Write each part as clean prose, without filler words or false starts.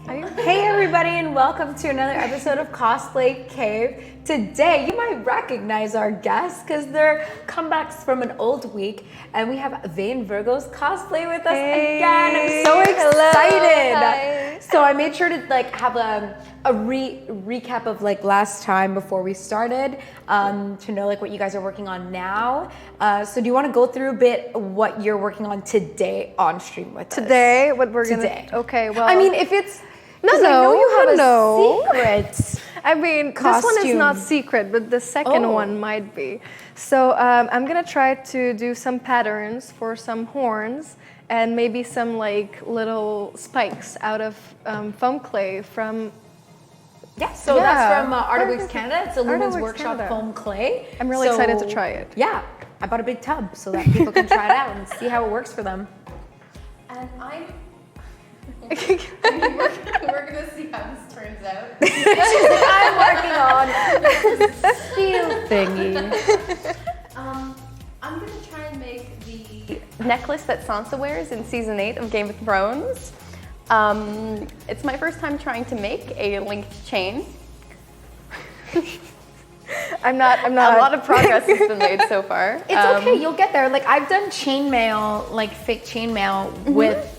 Hey everybody, and welcome to another episode of Cosplay Cave. Today, you might recognize our guests because they're comebacks from an old week, and we have Virgos Cosplay with us again. I'm so excited. Hi. So I made sure to have a recap of last time before we started to know what you guys are working on now. So do you want to go through a bit what you're working on today on stream with us? Today, what we're Today. gonna. Okay, well. I mean, if it's No, I know you have no. a secret. I mean, this one is not secret, but the second one might be. So I'm gonna try to do some patterns for some horns and maybe some little spikes out of foam clay from. That's from Art of Weeks Canada. It's a Lumen's Workshop Canada. foam clay. I'm really excited to try it. Yeah, I bought a big tub so that people can try it out and see how it works for them. And we're gonna see how this turns out. I'm working on a steel thingy. I'm gonna try and make the necklace that Sansa wears in season 8 of Game of Thrones. It's my first time trying to make a linked chain. I'm not. A lot of progress has been made so far. It's okay, you'll get there. I've done chainmail, fake chainmail with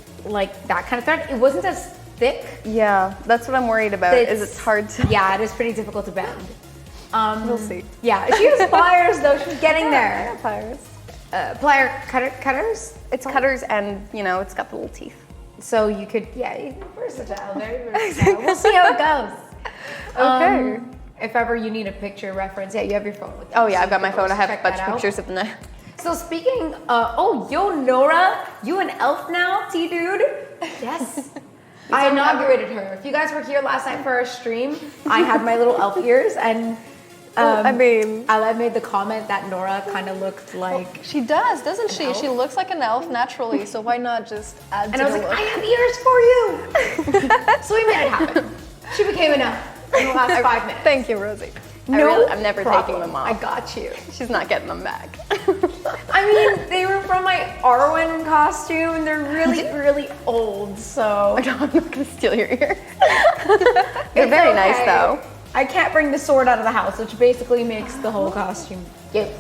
that kind of thread. It wasn't as thick. Yeah, that's what I'm worried about. It's hard to. Yeah, it is pretty difficult to bend. We'll see. Yeah, she has pliers though. She's getting there. Pliers. Plier cutters. It's cutters and it's got the little teeth. So you could, versatile, very versatile. We'll see how it goes. Okay. If ever you need a picture reference, you have your phone with you. Oh yeah, so I've got my phone. I have a check bunch that of out. pictures of the. So speaking, Nora, you an elf now, T-dude? Yes. I inaugurated her. If you guys were here last night for our stream, I had my little elf ears, and I mean, I made the comment that Nora kind of looked like. she does, doesn't she? She looks like an elf naturally, so why not just add And to I was the like, look? I have ears for you. So we made it happen. She became an elf in the last 5 minutes. Thank you, Rosie. I'm never problem. taking them off. I got you. She's not getting them back. I mean, they were from my Arwen costume, and they're really, really old, so. No, I'm not gonna steal your ear. They're very nice though. I can't bring the sword out of the house, which basically makes the whole costume. Yes.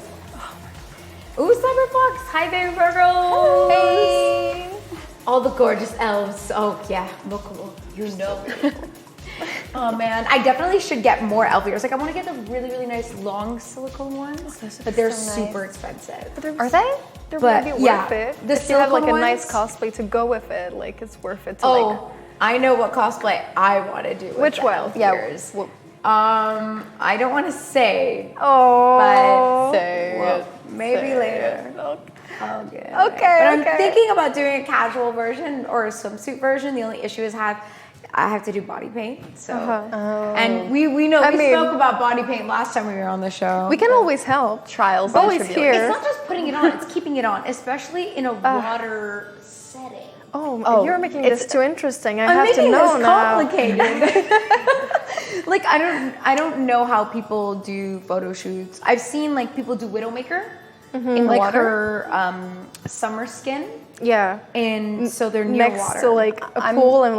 Ooh, Cyberfox! Hi there, Virgos! Hey! All the gorgeous elves. Oh yeah, look cool. You know. Oh man, I definitely should get more elf ears. I want to get the really, really nice long silicone ones, but they're super expensive. Are they? They're But, maybe yeah, worth it. the if you have a silicone nice ones- cosplay to go with it, it's worth it to I know what cosplay I want to do with Which the one? elf Yeah, ears. I don't want to say, Oh. but maybe later. Okay. But I'm thinking about doing a casual version or a swimsuit version. The only issue is I have to do body paint. So, and we know we spoke about body paint last time we were on the show. We can always help. Trials It's always and It's here. not just putting it on; it's keeping it on, especially in a water setting. Oh, you're making this too interesting. I I'm have to making know this now. complicated. I don't know how people do photo shoots. I've seen people do Widowmaker in water? her summer skin, Yeah. and so they're near Next water. to a pool, and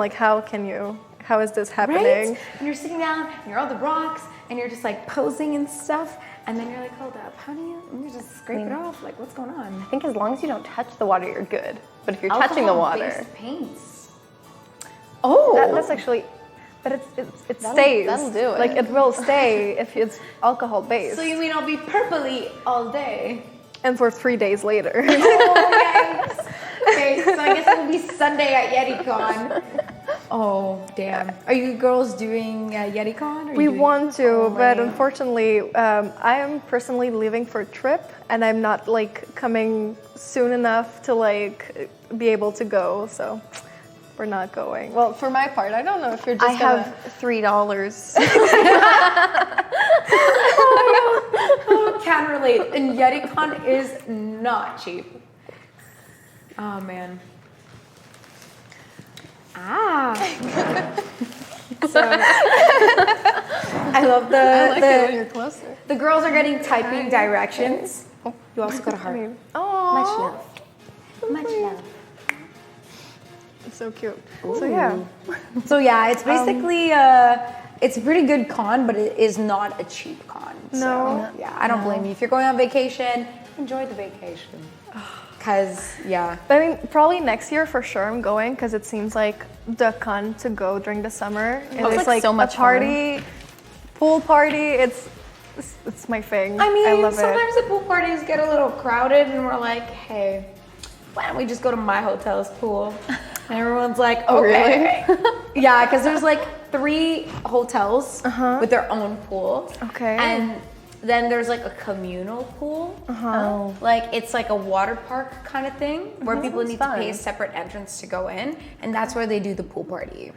how is this happening? Right? And you're sitting down, and you're on the rocks, and you're just posing and stuff, and then you're like, hold up, how do you? And you just scrape it off. What's going on? I think as long as you don't touch the water, you're good. But if you're touching the water, Alcohol-based paints. That's actually, but it stays. that'll do it. It will stay if it's alcohol based. So you mean I'll be purpley all day? And for 3 days later. Oh, yikes. Okay, so I guess it'll be Sunday at YetiCon. Oh, damn. Are you girls doing YetiCon? We want to, but unfortunately, I am personally leaving for a trip, and I'm not coming soon enough to be able to go. So we're not going. Well, for my part, I don't know if you're just. I have $3. Can relate. And YetiCon is not cheap. Oh, man. So, I love you're closer. the girls are getting typing directions. You also got a heart. Oh, Much love. Much love. So cute. So yeah. So yeah, it's basically it's a pretty good con, but it is not a cheap con. No. So, yeah, I don't blame you. If you're going on vacation, enjoy the vacation. Cause yeah. I mean, probably next year for sure I'm going because it seems like the con to go during the summer. And it's like so much a party, pool party. It's my thing. I mean, love sometimes the pool parties get a little crowded, and we're like, hey, why don't we just go to my hotel's pool? And everyone's like, oh, okay. Really? Yeah, because there's like 3 hotels with their own pool. Okay. And then there's like a communal pool. Like it's like a water park kind of thing where people need to pay a separate entrance to go in, and that's where they do the pool party.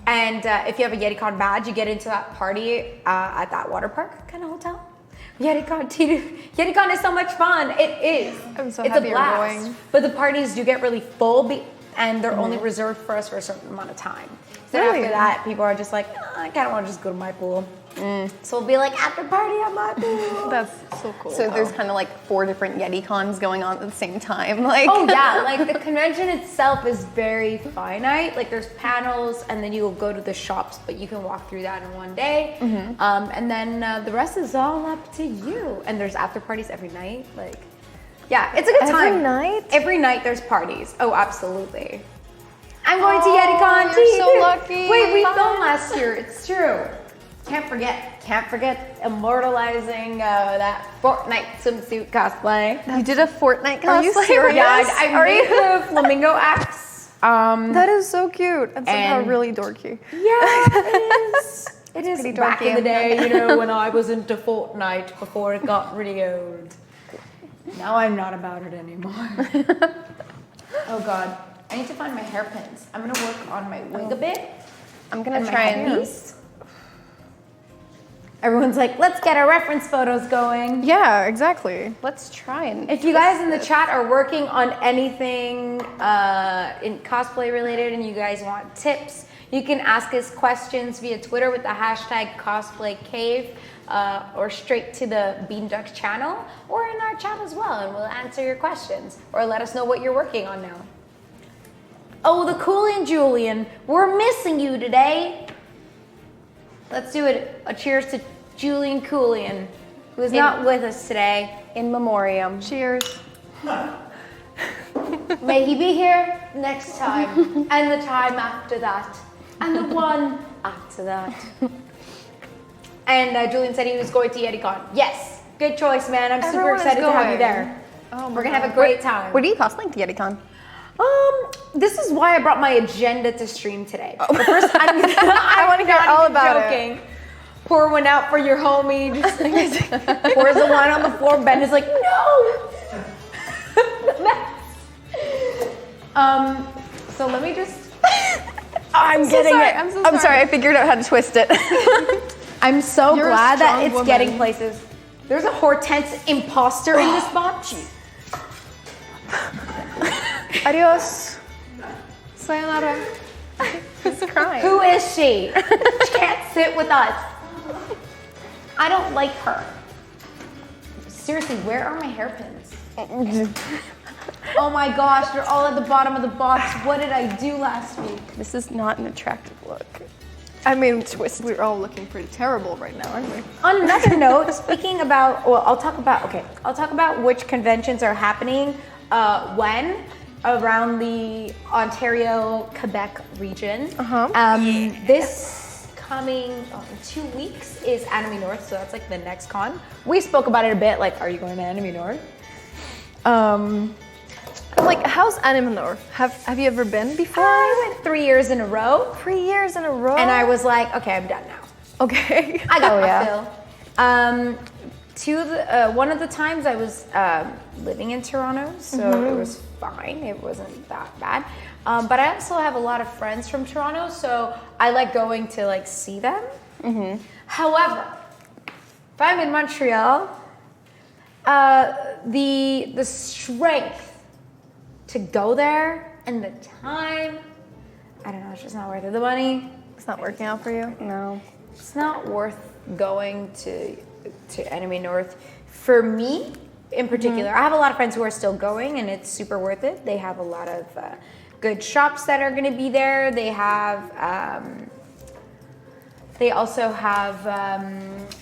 And if you have a YetiCon badge, you get into that party at that water park kind of hotel. YetiCon is so much fun. It is. I'm so it's happy a blast. you're going. But the parties do get really full, and they're only reserved for us for a certain amount of time. So Really? after that, people are just like, I kind of want to just go to my pool. So we'll be like, after party at my pool. That's so cool. So there's kind of like 4 different Yeti cons going on at the same time. Like, Oh yeah, like the convention itself is very finite. Like there's panels, and then you'll go to the shops, but you can walk through that in one day. And then the rest is all up to you. And there's after parties every night. Like, yeah, it's a good time. Every night? Every night there's parties. Oh, absolutely. I'm going to YetiCon too. You're so lucky. Wait, we filmed last year. It's true. Can't forget immortalizing that Fortnite swimsuit cosplay. you did a Fortnite cosplay? Are you serious? Yeah, I made the flamingo axe. That is so cute and somehow And- really dorky. Yeah, it is. It is pretty back in dorky. the day, you know, when I was into Fortnite before it got really old. Now I'm not about it anymore. Oh God, I need to find my hairpins. I'm gonna work on my wig a bit. I'm gonna And my try and headpiece. Everyone's like, let's get our reference photos going. Yeah, exactly. let's try and. If you guys in the chat are working on anything in cosplay related and you guys want tips, you can ask us questions via Twitter with the hashtag CosplayCave or straight to the Beanduck channel or in our chat as well, and we'll answer your questions or let us know what you're working on now. Oh, the Coolian Julian, we're missing you today. Let's do it. A cheers to Julian Coolian, who is not with us today. In memoriam. Cheers. May he be here next time, and the time after that, and the one after that. And Julian said he was going to YetiCon. Yes, good choice, man. I'm super Everyone is excited to have you going. there. Oh my We're gonna have a God. great time. What are you cosplaying to YetiCon? This is why I brought my agenda to stream today. The first time I wanna hear all about it. it. Pour one out for your homie. Just pours the wine on the floor. Ben is like, no. So let me just. I'm getting sorry. it. I'm so I'm sorry, I figured out how to twist it. I'm so You're a glad that strong it's woman. getting places. There's a Hortense imposter in this box. Adios. Sayonara. He's crying. Who is she? She can't sit with us. I don't like her. Seriously, where are my hairpins? Oh my gosh, they're all at the bottom of the box. What did I do last week? This is not an attractive look. I mean, we're all looking pretty terrible right now, aren't we? On another note, speaking about, well, I'll talk about which conventions are happening when around the Ontario, Quebec region. This coming in 2 weeks is Anime North, so that's like the next con. We spoke about it a bit, like, are you going to Anime North? Like, how's Anime North? Have you ever been before? I went 3 years in a row, 3 years in a row? and I was like, okay, I'm done now. Okay. I got my fill. One of the times I was living in Toronto, so it was fine. It wasn't that bad. But I also have a lot of friends from Toronto, so I like going to like see them. However, if I'm in Montreal, the strength to go there and the time, I don't know, it's just not worth it. The money, It's not working out for you? No. it's not worth going to Anime North for me in particular. I have a lot of friends who are still going, and it's super worth it. They have a lot of good shops that are gonna be there. They have, they also have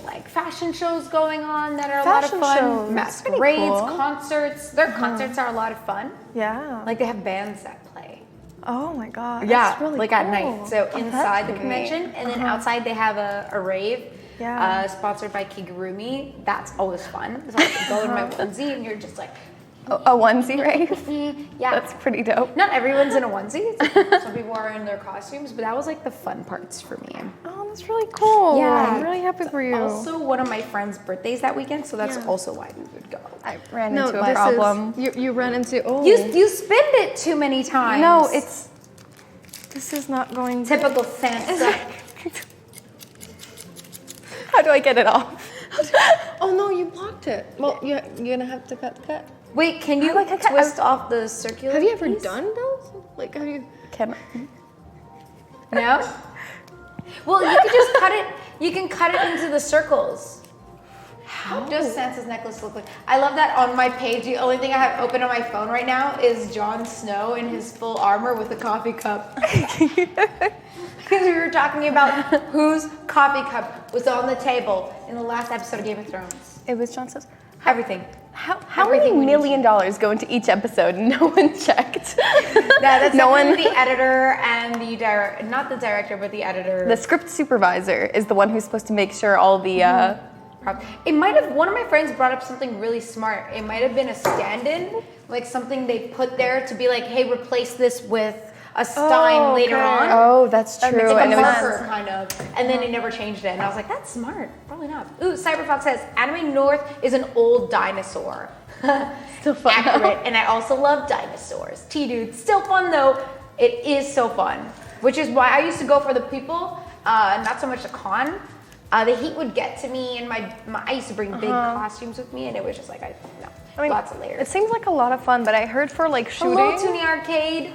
like fashion shows going on that are a lot of fun. Masquerades, concerts. Their concerts are a lot of fun. Yeah. Like they have bands that play. Oh my god. Yeah, that's really like cool. at night. So inside the convention, and then outside they have a rave. Yeah. Sponsored by Kigurumi. That's always fun. So I can go in my onesie and you're just like, A onesie rave? yeah. That's pretty dope. Not everyone's in a onesie. Some people are in their costumes, but that was like the fun parts for me. Oh, that's really cool. Yeah. I'm really happy for you. Also, one of my friends' birthdays that weekend, so that's also why we would go. I ran into a problem. You ran into, You spend it too many times. No, this is not going to. Typical Santa. How do I get it off? Oh no, you blocked it. Well, you're gonna have to cut. Wait, can you like twist off the circular Have you ever piece? done those? Like, have you? No? Well, you can just cut it. You can cut it into the circles. How does Santa's necklace look like? I love that on my page. The only thing I have open on my phone right now is Jon Snow in his full armor with a coffee cup. Because we were talking about whose coffee cup was on the table in the last episode of Game of Thrones. It was John Snow's. Everything. How many $1 million go into each episode and no one checked? That's no one. The editor and the director, not the director, but the editor. The script supervisor is the one who's supposed to make sure all the. It might have. One of my friends brought up something really smart. It might have been a stand-in, like something they put there to be like, "Hey, replace this with a Stein later on." Oh, that's true. It's like a marker, kind of. And then they never changed it. And I was like, that's smart. Probably not. Ooh, Cyberfox says, Anime North is an old dinosaur. Still fun. Accurate. And I also love dinosaurs. T-Dude. Still fun, though. It is so fun. Which is why I used to go for the people, not so much the con. The heat would get to me, and I used to bring big costumes with me, and it was just like, lots of layers. It seems like a lot of fun, but I heard for like shooting. Hello, Toonie Arcade.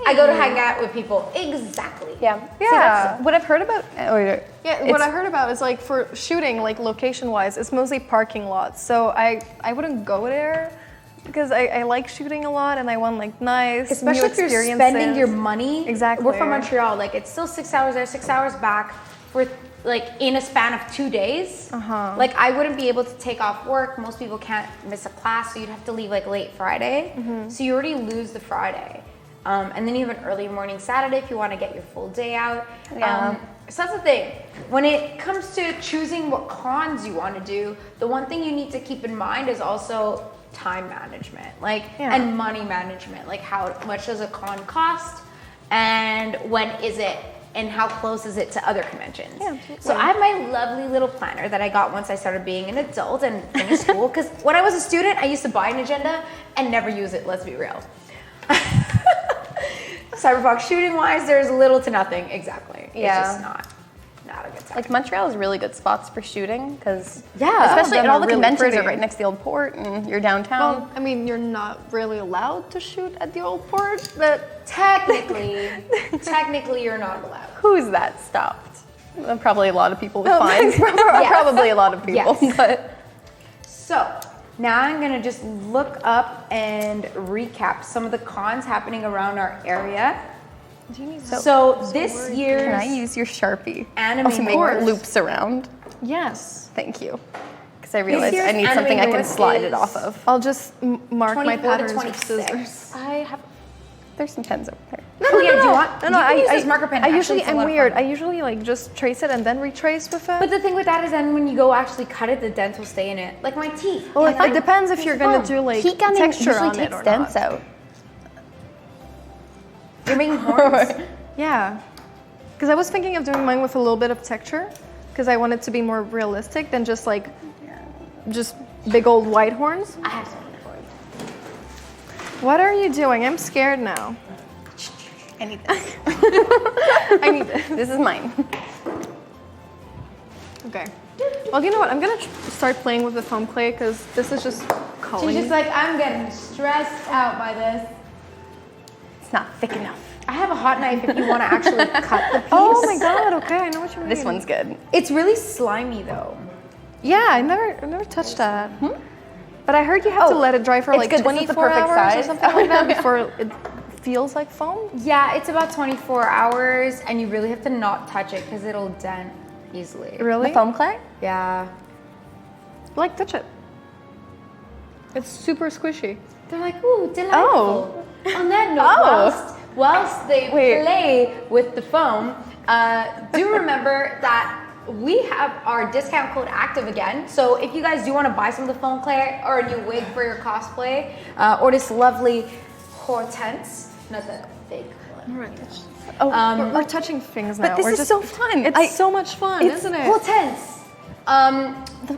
I go to hang out with people. Exactly. Yeah. Yeah. See, that's what I've heard about. What I heard about is like for shooting, like location-wise, it's mostly parking lots. So I wouldn't go there because I like shooting a lot and I want like nice, especially new if you're experiences. spending your money. Exactly. We're from Montreal. Like it's still 6 hours there, 6 hours back for like in a span of 2 days. Like I wouldn't be able to take off work. Most people can't miss a class, so you'd have to leave like late Friday. So you already lose the Friday. And then you have an early morning Saturday if you want to get your full day out. So that's the thing. When it comes to choosing what cons you want to do, the one thing you need to keep in mind is also time management, and money management. Like how much does a con cost, and when is it, and how close is it to other conventions? So I have my lovely little planner that I got once I started being an adult and finished school. Because when I was a student, I used to buy an agenda and never use it. Let's be real. Cyberfox shooting wise, there's little to nothing. Exactly. Yeah. It's just not a good time. Like Montreal is really good spots for shooting because especially and all the really conventions pretty. are right next to the old port and you're downtown. Well, I mean, you're not really allowed to shoot at the old port, but technically you're not allowed. Who's that stopped? Probably a lot of people with fines. Probably a lot of people. Yes. But so now I'm gonna just look up and recap some of the cons happening around our area. So this year's can I use your Sharpie? Anime to make North. loops around? yes. Thank you. Because I realized year's I need Anime something I can North slide is it off of. I'll just mark 24 my to patterns with 26. scissors. There's some pens over there. Do you want? No, you can use this marker pen. I Actually, usually it's a am lot of weird. fun. I usually like just trace it and then retrace with it. But the thing with that is then when you go actually cut it, the dents will stay in it. Like my teeth. Well, it depends if you're gonna do like Heat gunning texture usually on it takes or dents not. out. You're making horns. Yeah, because I was thinking of doing mine with a little bit of texture, because I want it to be more realistic than just like just big old white horns. I have something for you. What are you doing? I'm scared now. I need this. I need this. This is mine. Okay. Well, you know what? I'm gonna start playing with the foam clay because this is just calling. She's just like, I'm getting stressed out by this. It's not thick enough. I have a hot knife if you want to actually cut the piece. Oh my god! Okay, I know what you mean. This one's good. It's really slimy though. Yeah, I never touched that. But I heard you have to let it dry for it's like good. This is the 24 perfect hours or size. something like that before it feels like foam? Yeah, it's about 24 hours, and you really have to not touch it because it'll dent easily. Really? The foam clay? Yeah. Like, touch it. It's super squishy. They're like, ooh, delightful. On that note, whilst they play with the foam, do remember that we have our discount code active again. So if you guys do want to buy some of the foam clay or a new wig for your cosplay, or this lovely Hortense, not the fake one. Oh, we're touching things now. But this is so fun. It's so much fun, isn't it? Hortense.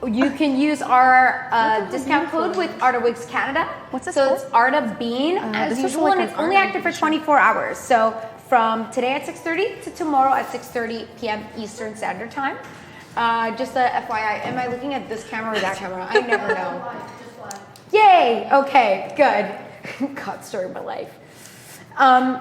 You can use our discount code with Arta Wigs Canada. What's this So code? it's Arta Bean as usual, and it's only active for 24 hours. So from today at 6:30 to tomorrow at 6:30 p.m. Eastern Standard Time. Just a FYI, am I looking at this camera or that camera? I never know. Yay! Okay, good. God, story of my life.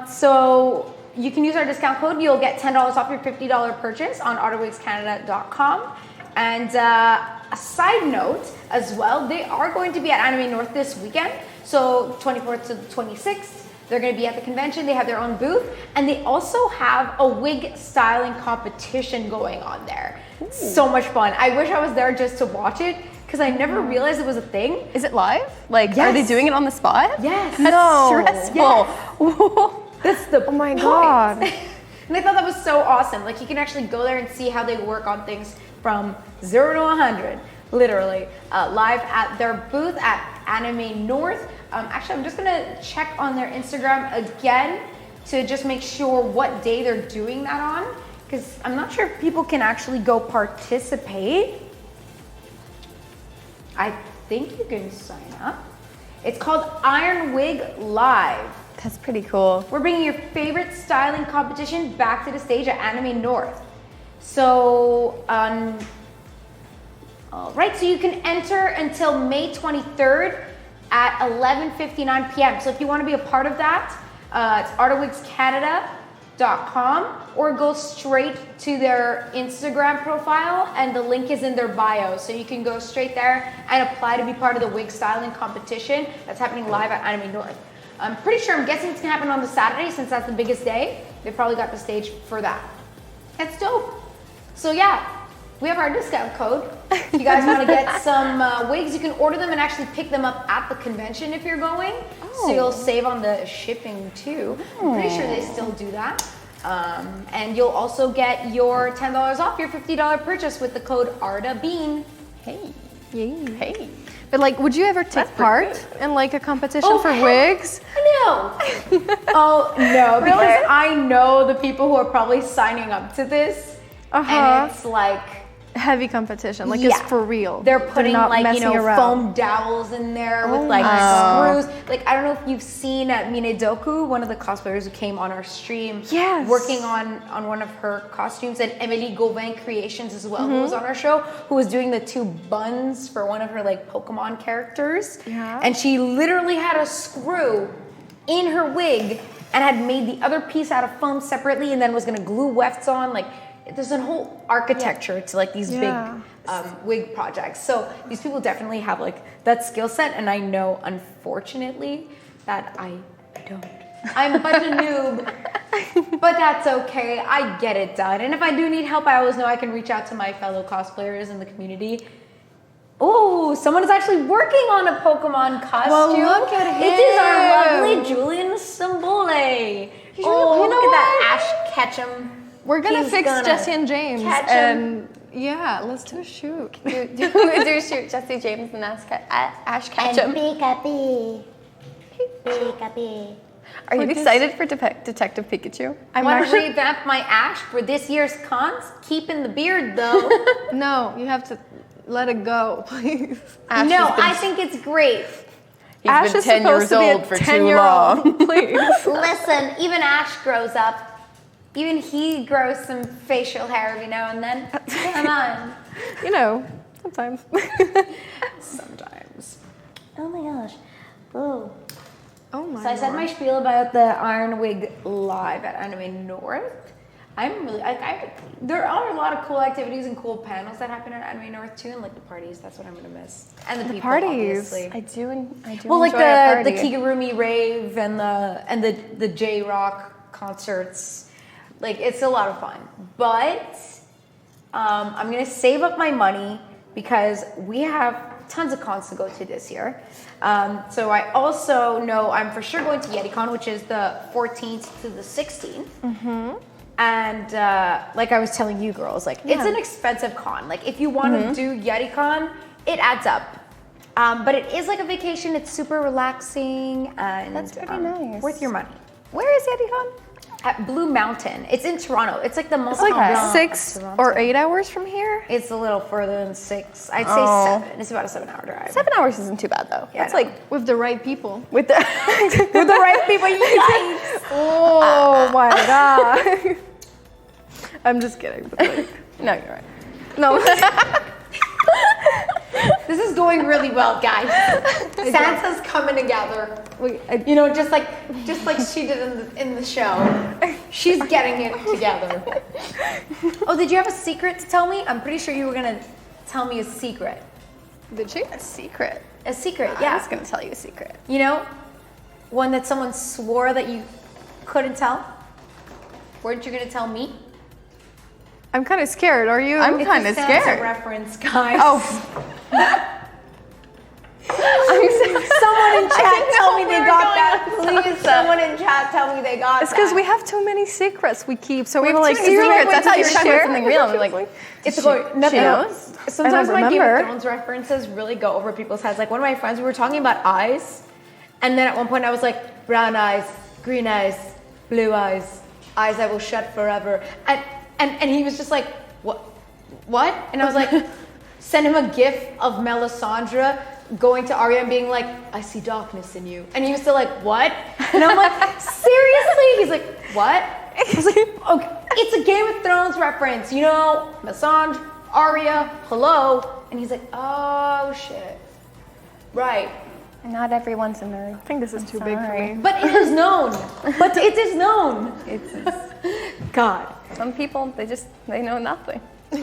So you can use our discount code. You'll get $10 off your $50 purchase on artawigscanada.com. And a side note as well, they are going to be at Anime North this weekend. So 24th to the 26th, they're going to be at the convention. They have their own booth. And they also have a wig styling competition going on there. Ooh. So much fun. I wish I was there just to watch it because I never realized it was a thing. Is it live? Like, yes. Are they doing it on the spot? Yes. That's stressful. Yes. That's the Oh my God. And I thought that was so awesome. Like, you can actually go there and see how they work on things from 0 to 100, literally, live at their booth at Anime North. Actually, I'm just gonna check on their Instagram again to just make sure what day they're doing that on, because I'm not sure if people can actually go participate. I think you can sign up. It's called Iron Wig Live. That's pretty cool. We're bringing your favorite styling competition back to the stage at Anime North. So, all right, so you can enter until May 23rd at 11:59 p.m. So if you want to be a part of that, it's artawigscanada.com, or go straight to their Instagram profile, and the link is in their bio. So you can go straight there and apply to be part of the wig styling competition that's happening live at Anime North. I'm guessing it's gonna happen on the Saturday since that's the biggest day. They probably got the stage for that. That's dope. So yeah, we have our discount code. If you guys want to get some wigs, you can order them and actually pick them up at the convention if you're going. So you'll save on the shipping too. I'm pretty sure they still do that. And you'll also get your $10 off your $50 purchase with the code ARTABEAN. Hey. Yay. Hey. But like, would you ever take part in like a competition for wigs? No. Oh no, because I know the people who are probably signing up to this. And it's like heavy competition, like it's for real. They're putting not like, you know, around. foam dowels in there with like screws. Like, I don't know if you've seen Minedoku, one of the cosplayers who came on our stream, working on one of her costumes, and Emily Gauvin Creations as well, who was on our show, who was doing the 2 buns for one of her like Pokemon characters. Yeah. And she literally had a screw in her wig and had made the other piece out of foam separately, and then was gonna glue wefts on. Like, there's a whole architecture to like these big wig projects. So these people definitely have like that skill set, and I know, unfortunately, that I don't. I'm but a noob, but that's okay. I get it done. And if I do need help, I always know I can reach out to my fellow cosplayers in the community. Oh, someone is actually working on a Pokemon costume. Well, look at him. It is our lovely Julian Sambole. Oh, look at that Ash Ketchum. We're gonna fix Jesse and James, and yeah, let's do a shoot. do shoot Jesse James and Ash Ketchum. And Pikachu. Are you excited for Detective Pikachu? I want to revamp my Ash for this year's cons. Keeping the beard though. No, you have to let it go, please. I think it's great. He's Ash been 10 years old for too long. Please. Listen, even Ash grows up. Even he grows some facial hair every now and then. Come on. You know, sometimes. Sometimes. Oh my gosh. Oh. Oh my. So I said my spiel about the Iron Wig Live at Anime North. There are a lot of cool activities and cool panels that happen at Anime North too, and like the parties. That's what I'm gonna miss. And the people, parties. obviously. I do Well, like enjoy a party. the Kigurumi rave and the J Rock concerts. Like it's a lot of fun. But I'm gonna save up my money because we have tons of cons to go to this year. So I also know I'm for sure going to YetiCon, which is the 14th to the 16th. Mm-hmm. And like I was telling you girls, like it's an expensive con. Like if you want to do YetiCon, it adds up. But it is like a vacation. It's super relaxing and That's pretty nice. Worth your money. Where is YetiCon? At Blue Mountain. It's in Toronto. It's like the most It's like Blanc 6 of Toronto. or 8 hours from here. It's a little further than 6. I'd say 7. It's about a 7-hour drive. 7 hours isn't too bad though. Yeah, That's I know. like With the right people. with the With the right people. Yikes. Oh my god. I'm just kidding. But like, No, you're right. no. This is going really well, guys. Sansa's coming together. You know, just like she did in the show. She's getting it together. Oh, did you have a secret to tell me? I'm pretty sure you were gonna tell me a secret. Did she? A secret. A secret, I yeah. was gonna tell you a secret. You know, one that someone swore that you couldn't tell. Weren't you gonna tell me? I'm kind of scared. Are you? I'm kind of It's a Sansa scared. reference, guys. Oh. Someone in chat tell me they we were got going that. on Please, someone in chat tell me they got It's that. because we have too many secrets we keep. So We we're have like, too many do you secrets. know I thought you were talking about something real. I'm like, It's going. Nothing she else. knows? Sometimes I don't my Game remember. of Thrones references really go over people's heads. Like one of my friends, we were talking about eyes, and then at one point I was like, brown eyes, green eyes, blue eyes, eyes I will shut forever, and he was just like, what? And I was like, send him a gif of Melisandre going to Arya and being like, I see darkness in you, and he was still like, what? And I'm like, seriously? He's like, what? I was like, okay, it's a Game of Thrones reference, you know, Melisandre, Arya, hello, and he's like, oh shit, right. Not everyone's a nerd. I think this is too big for me. But it is known. But it is known. It's God. some people they know nothing. I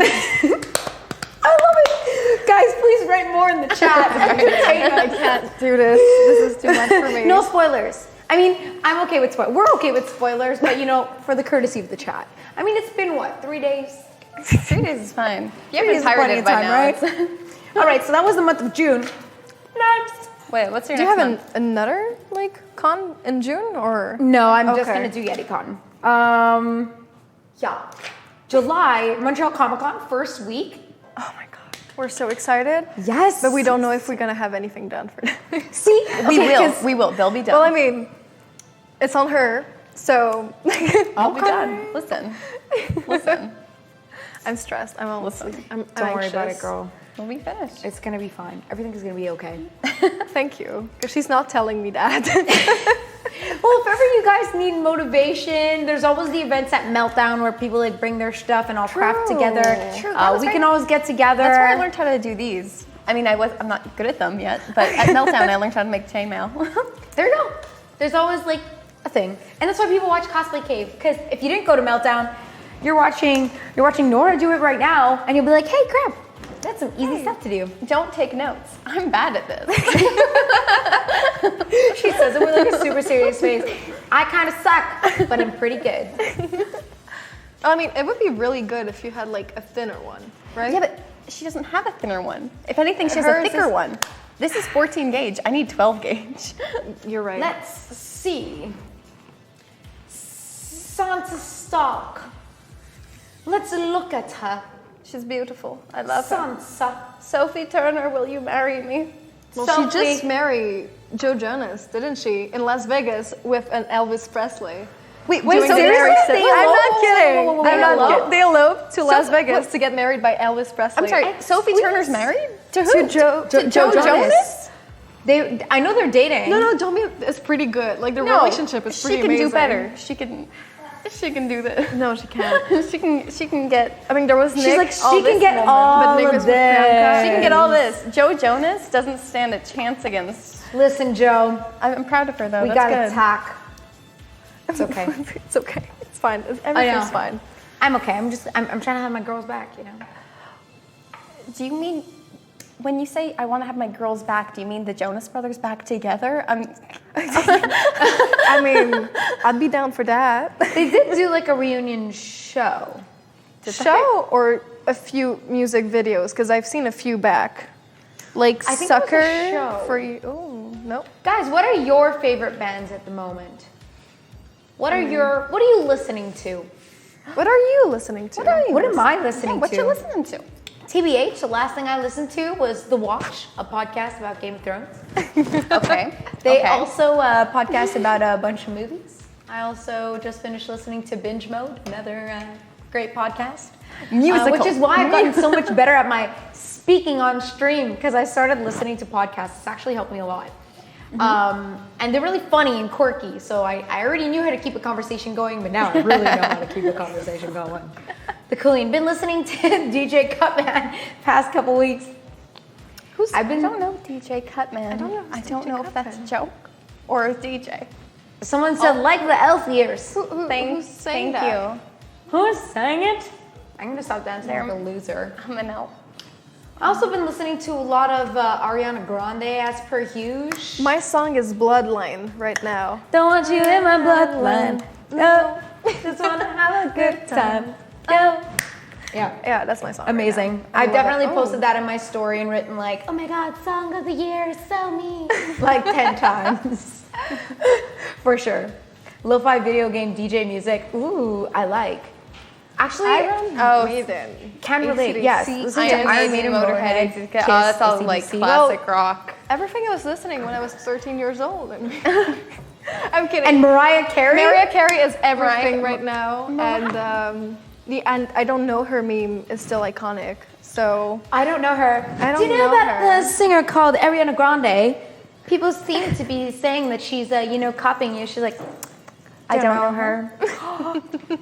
love it. Guys, please write more in the chat. I can't do this. This is too much for me. No spoilers. I mean, I'm okay with spoilers. We're okay with spoilers, but you know, for the courtesy of the chat. I mean, it's been what, 3 days? 3 days is fine. You 3 days haven't is plenty pirated of by time, now. right? All right, so that was the month of June. Next. Wait, what's your Do you next have month? another like con in June or? No, I'm just Okay. gonna do YetiCon. Yeah. July, Montreal Comic Con, first week. Oh my god, we're so excited. Yes. But we don't know if we're gonna have anything done for that. See, We okay, will. 'cause- We will. They'll be done. Well, I mean, it's on her, so I'll be done. Listen. I'm stressed. I'm almost. I'm Don't worry about it, anxious. girl. We'll be finished. It's gonna be fine. Everything's gonna be okay. Thank you, because she's not telling me that. Well, if ever you guys need motivation, there's always the events at Meltdown where people like bring their stuff and all craft True. together. True, that was We right. can always get together. That's where I learned how to do these. I mean, I'm not good at them yet, but at Meltdown I learned how to make chainmail. There you go. There's always like a thing, and that's why people watch Cosplay Cave. Because if you didn't go to Meltdown, you're watching Nora do it right now, and you'll be like, hey, crap, that's some easy stuff to do. Don't take notes. I'm bad at this. She says it with like a super serious face. I kind of suck, but I'm pretty good. I mean, it would be really good if you had like a thinner one, right? Yeah, but she doesn't have a thinner one. If anything, she has Hers a thicker is- one. This is 14 gauge. I need 12 gauge. You're right. Let's see. Sansa Stark. Let's look at her. She's beautiful. I love her. Sansa. Sophie Turner, will you marry me? Well, Sophie. she just married Joe Jonas, didn't she, in Las Vegas with an Elvis Presley? Wait, Doing the seriously? marriage They ceremony. I'm not kidding. eloped? I'm not eloped? kidding. They eloped to Las So- Vegas to get married by Elvis Presley. I'm sorry, Sophie Turner's married? To who? To Joe Jonas? I know they're dating. No, don't be. It's pretty good. Like the No, relationship is pretty she can amazing. do better. She can do this. No, she can't. she can get. I mean, there was Nick. She's like, all she can this get woman, all but Nick of was with Priyanka. She can get all this. Joe Jonas doesn't stand a chance against. Listen, Joe, I'm proud of her though. we That's got good. attack. It's okay. It's okay. It's fine. Everything's fine. I'm okay. I'm trying to have my girls back, you know. Do you mean, when you say I want to have my girls back, do you mean the Jonas Brothers back together? I mean, I'd be down for that. They did do like a reunion show. Show or a few music videos? Because I've seen a few back. Like I think it was a Sucker show. for you. Oh, nope. Guys, what are your favorite bands at the moment? What are you listening to? What are you listening to? What am I listening What to? you listening to? TBH, the last thing I listened to was The Watch, a podcast about Game of Thrones. Okay. They okay. also podcast about a bunch of movies. I also just finished listening to Binge Mode, another great podcast. Musical. Which is why I've gotten so much better at my speaking on stream, because I started listening to podcasts. It's actually helped me a lot. And they're really funny and quirky, so I already knew how to keep a conversation going, but now I really know how to keep a conversation going. The Coolien. Been listening to DJ Cutman past couple weeks. I don't know DJ Cutman. I don't know if that's a joke or a DJ. Someone said, like the elf ears. Who's saying Thank that? you. Who sang it? I'm gonna stop dancing like a loser. I'm an elf. I also been listening to a lot of Ariana Grande as per Huge. My song is Bloodline right now. Don't want you in my bloodline. No, just wanna have a good time. No. Yeah. Yeah, that's my song. Amazing. Right now. I've definitely love it. posted that in my story and written like, oh my god, song of the year, so me. Like 10 times. For sure. Lo-fi video game DJ music. Ooh, I like. Actually, can relate. Yes. Listen to Iron Maiden, Motorhead, Kiss, that's all AC/DC. like classic rock. Everything I was listening when I was 13 years old. I'm kidding. And Mariah Carey. Mariah Carey is everything right now, and I don't know her meme is still iconic. So I don't know her. I don't Do you know know about her. the singer called Ariana Grande? People seem to be saying that she's, copying you. She's like, I don't know her.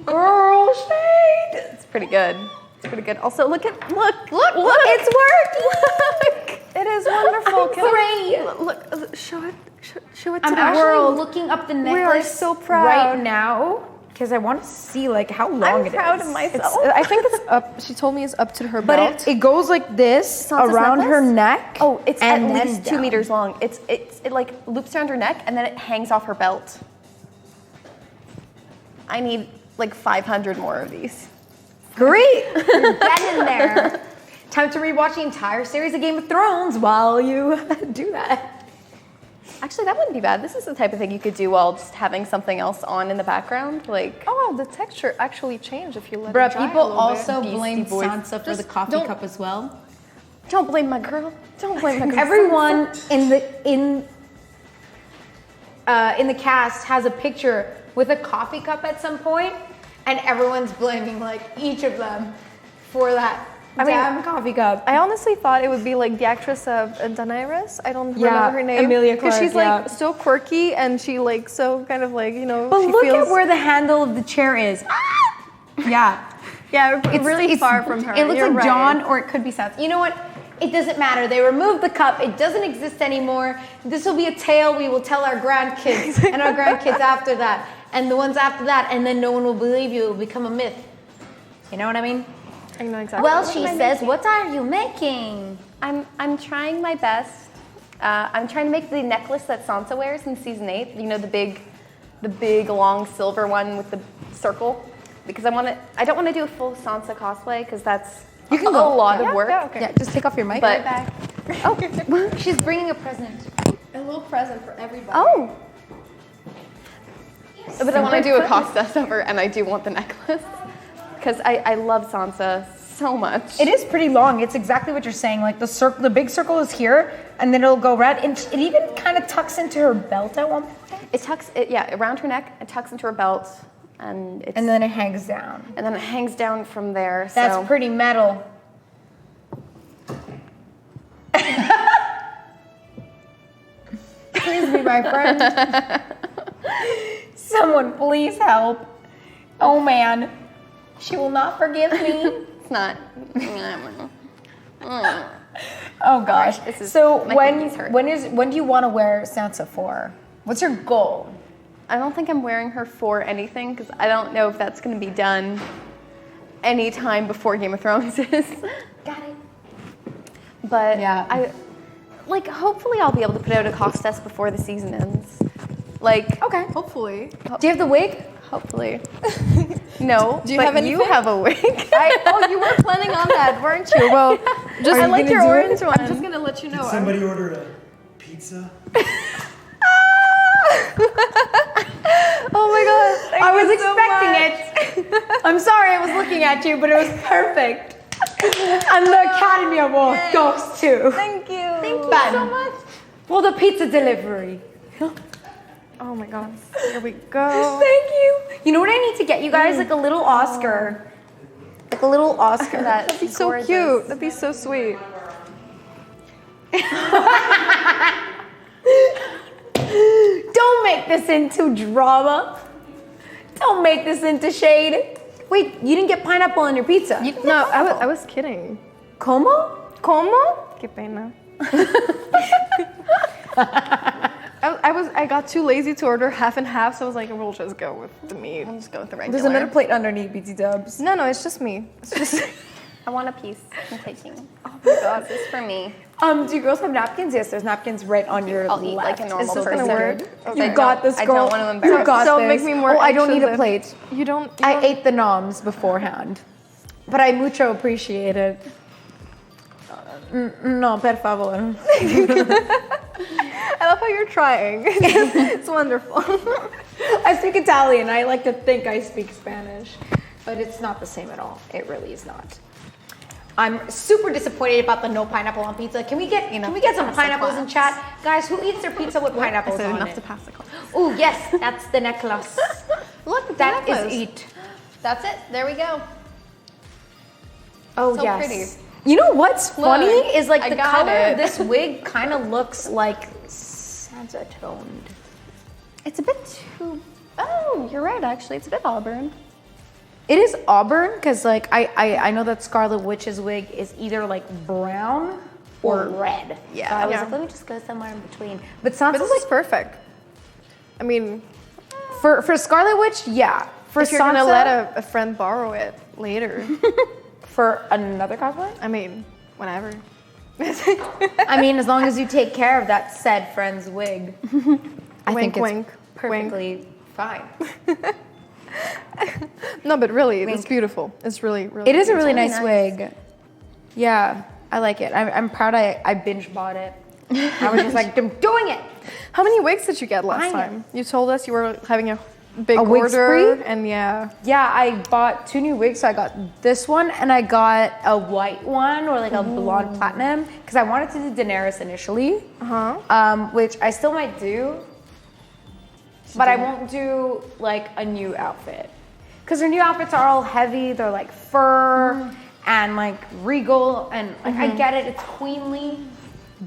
Girl, shade. It's pretty good. It's pretty good. Also, look, it's It's working. it is wonderful. Great. Look, show it to I'm the actually world. looking up the necklace We are so proud right now because I want to see like how long it is. I'm proud of myself. I think it's up. She told me it's up to her But belt. it goes like this Sansa's around her necklace? neck. Oh, it's and at then least 2 down. meters long. It like loops around her neck and then it hangs off her belt. I need like 500 more of these. Great. Get in there. Time to rewatch the entire series of Game of Thrones while you do that. Actually, that wouldn't be bad. This is the type of thing you could do while just having something else on in the background. Like, Oh, the texture actually changed if you let Bruh, it dry people a little bit. also Beastie blame Boys. Sansa for the Just coffee don't- cup as well. don't blame my girl. Don't blame my girl. Everyone in the cast has a picture with a coffee cup at some point, and everyone's blaming like each of them for that damn coffee cup. I honestly thought it would be like the actress of Daenerys. I don't Yeah, remember her name. Emilia Because she's Clarke, like so quirky and she like so kind of like, But she look feels at where the handle of the chair is. Yeah. yeah, it's really far from her. It looks You're like right. John or it could be Seth. You know what? It doesn't matter. They removed the cup. It doesn't exist anymore. This will be a tale we will tell our grandkids and our grandkids after that. And the ones after that. And then no one will believe you. It will become a myth. You know what I mean? I know exactly. Well, what she am I says, making? what are you making? I'm trying my best. I'm trying to make the necklace that Sansa wears in season 8. You know, the big long silver one with the circle. Because I don't want to do a full Sansa cosplay because that's You can a go. lot Yeah, of work. yeah, okay. Yeah, just take off your mic. But Oh, she's bringing a present. A little present for everybody. oh, but I want to do a Costa over, and I do want the necklace because I love Sansa so much. It is pretty long. It's exactly what you're saying. Like the big circle is here, and then it'll go red. And it even kind of tucks into her belt at one point. It tucks around her neck. It tucks into her belt, and And then it hangs down. and then it hangs down from there. That's so. pretty metal. Please be my friend. Someone please help. Oh man. She will not forgive me. It's not. Oh gosh. This is- So my when pinky's hurt. when do you want to wear Sansa for? What's your goal? I don't think I'm wearing her for anything because I don't know if that's going to be done. any time before Game of Thrones is. Got it. But Yeah. hopefully I'll be able to put out a cost test before the season ends. Okay. Hopefully. Do you have the wig? Hopefully. No. Do you but have anything? You have a wig. You were planning on that, weren't you? Well, just I like your orange one. I'm just gonna let you know. Somebody ordered a pizza. Oh my god! I was expecting it. I'm sorry, I was looking at you, but it was perfect. And the Academy Award goes to. Thank you. Thank you Ben. so much. For the pizza delivery. Oh my god! Here we go. Thank you. You know what I need to get you guys? Like a little Oscar. Like a little Oscar. That'd be So cute. That'd be so sweet. Don't make this into drama. Don't make this into shade. Wait, you didn't get pineapple on your pizza? No, I was kidding. Como? ¿Cómo? Qué pena. I got too lazy to order half and half, so I was like, we'll just go with the meat. I'll just go with the regular. There's another plate underneath, BT Dubs. No, it's just me. It's just. I want a piece. I'm taking. Oh my god. This is for me. Do you girls have napkins? Yes, there's napkins right on your I'll left. eat like a normal Is this person. gonna work? You got this, girl. I don't want to embarrass. You got Don't this. make me more Oh, I don't need a anxious plate. You don't. I ate the noms beforehand, but I mucho appreciate it. No, per favor. I love how you're trying. It's wonderful. I speak Italian. I like to think I speak Spanish, but it's not the same at all. It really is not. I'm super disappointed about the no pineapple on pizza. Can we get some pineapples in chat, guys? Who eats their pizza with pineapples on enough it? to pass the class. Oh yes, that's the necklace. Look, That is it. That's it. There we go. Oh So yes. pretty. You know what's funny Look, is like I the got color it. of this wig kind of looks like Santa toned. It's a bit too. Oh, you're right. Actually, it's a bit auburn. It is auburn because like I know that Scarlet Witch's wig is either like brown or red. Yeah. So I was Yeah. like, let me just go somewhere in between. But But Sansa's this like is perfect. I mean, for Scarlet Witch, yeah. For if you're Sansa, gonna let a friend borrow it later, for another cosplay. I mean, whatever. I mean, as long as you take care of that said friend's wig, I Wink, think it's wink, perfectly fine. No, but really, it's beautiful. It's really, really. It is a really really nice nice. wig. Yeah, I like it. I'm proud I binge bought it. I was just like, I'm doing it. How many wigs did you get last Buying it. time? You told us you were having a big A wig order, spree? and yeah. Yeah, I bought 2 new wigs. So I got this one and I got a white one or like a blonde platinum because I wanted to do Daenerys initially, which I still might do, but I won't do like a new outfit because her new outfits are all heavy. They're like fur and like regal and like I get it. It's queenly,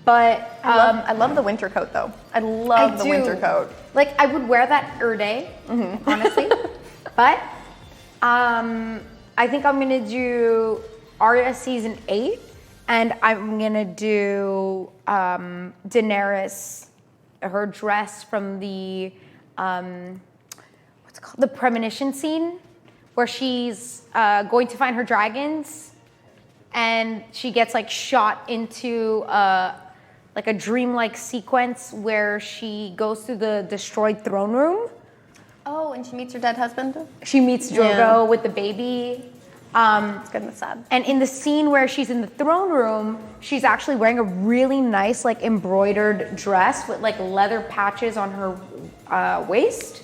but I love the winter coat though. I love the do. winter coat. Like I would wear that every day, honestly. But I think I'm gonna do Arya season 8, and I'm gonna do Daenerys, her dress from the what's it called, the premonition scene, where she's going to find her dragons, and she gets like shot into like a dreamlike sequence where she goes through the destroyed throne room. Oh, and she meets her dead husband. She meets Drogo with the baby. It's good and sad. And in the scene where she's in the throne room, she's actually wearing a really nice like embroidered dress with like leather patches on her waist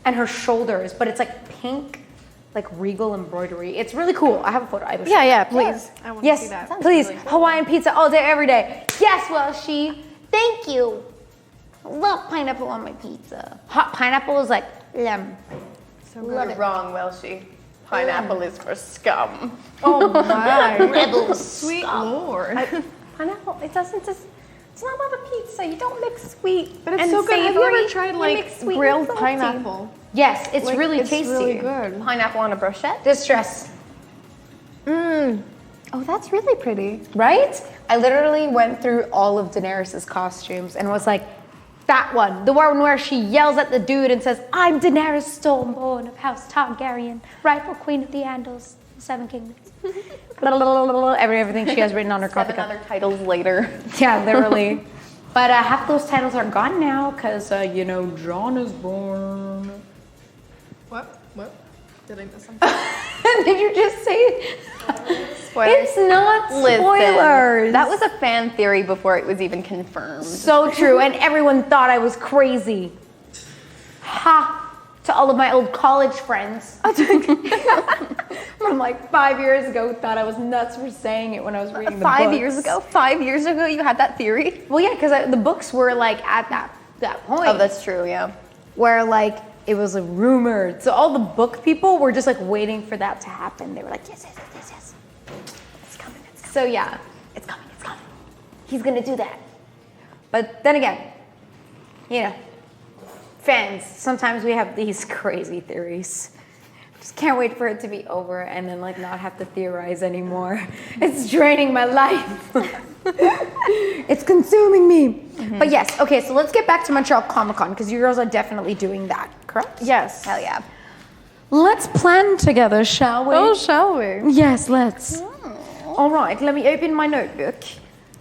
and her shoulders, but it's like pink, like regal embroidery. It's really cool. I have a photo. I will show you. Yeah, please. I want to see Yes, that. please. Hawaiian pizza all day, every day. Yes, well, thank you. I love pineapple on my pizza. Hot pineapple is like, yum. Love it. Wrong, Welshie. Pineapple is for scum. Oh my. Rebels. Sweet lord. Pineapple, it doesn't just. It's not about a pizza. You don't mix sweet. But it's and so good. Have you savory. ever tried You like mix sweet and grilled salty. pineapple? Yes, it's Like, really it's tasty. really good. Pineapple on a brochette. This dress, Oh, that's really pretty. right? I literally went through all of Daenerys' costumes and was like, that one, the one where she yells at the dude and says, I'm Daenerys Stormborn of House Targaryen, rightful queen of the Andals. 7 Kingdoms. Everything she has written on her coffee 7 cup. other titles later. Yeah, literally. But half those titles are gone now because, John is born. What? Did I miss something? Did you just say it? Spoilers. It's not Listen, spoilers. that was a fan theory before it was even confirmed. So true, and everyone thought I was crazy. Ha! To all of my old college friends. From like 5 years ago, who thought I was nuts for saying it when I was reading the books. 5 years ago? 5 years ago you had that theory? Well, yeah, because the books were like at that point. Oh, that's true, yeah. Where like it was like rumored. So all the book people were just like waiting for that to happen. They were like, yes. It's coming. So yeah, it's coming. He's gonna do that. But then again, fans, sometimes we have these crazy theories. Just can't wait for it to be over and then like not have to theorize anymore. It's draining my life. It's consuming me. Mm-hmm. But yes, okay, so let's get back to Montreal Comic Con because you girls are definitely doing that, correct? Yes. Hell yeah. Let's plan together, shall we? Oh, shall we? Yes, let's. All right, let me open my notebook.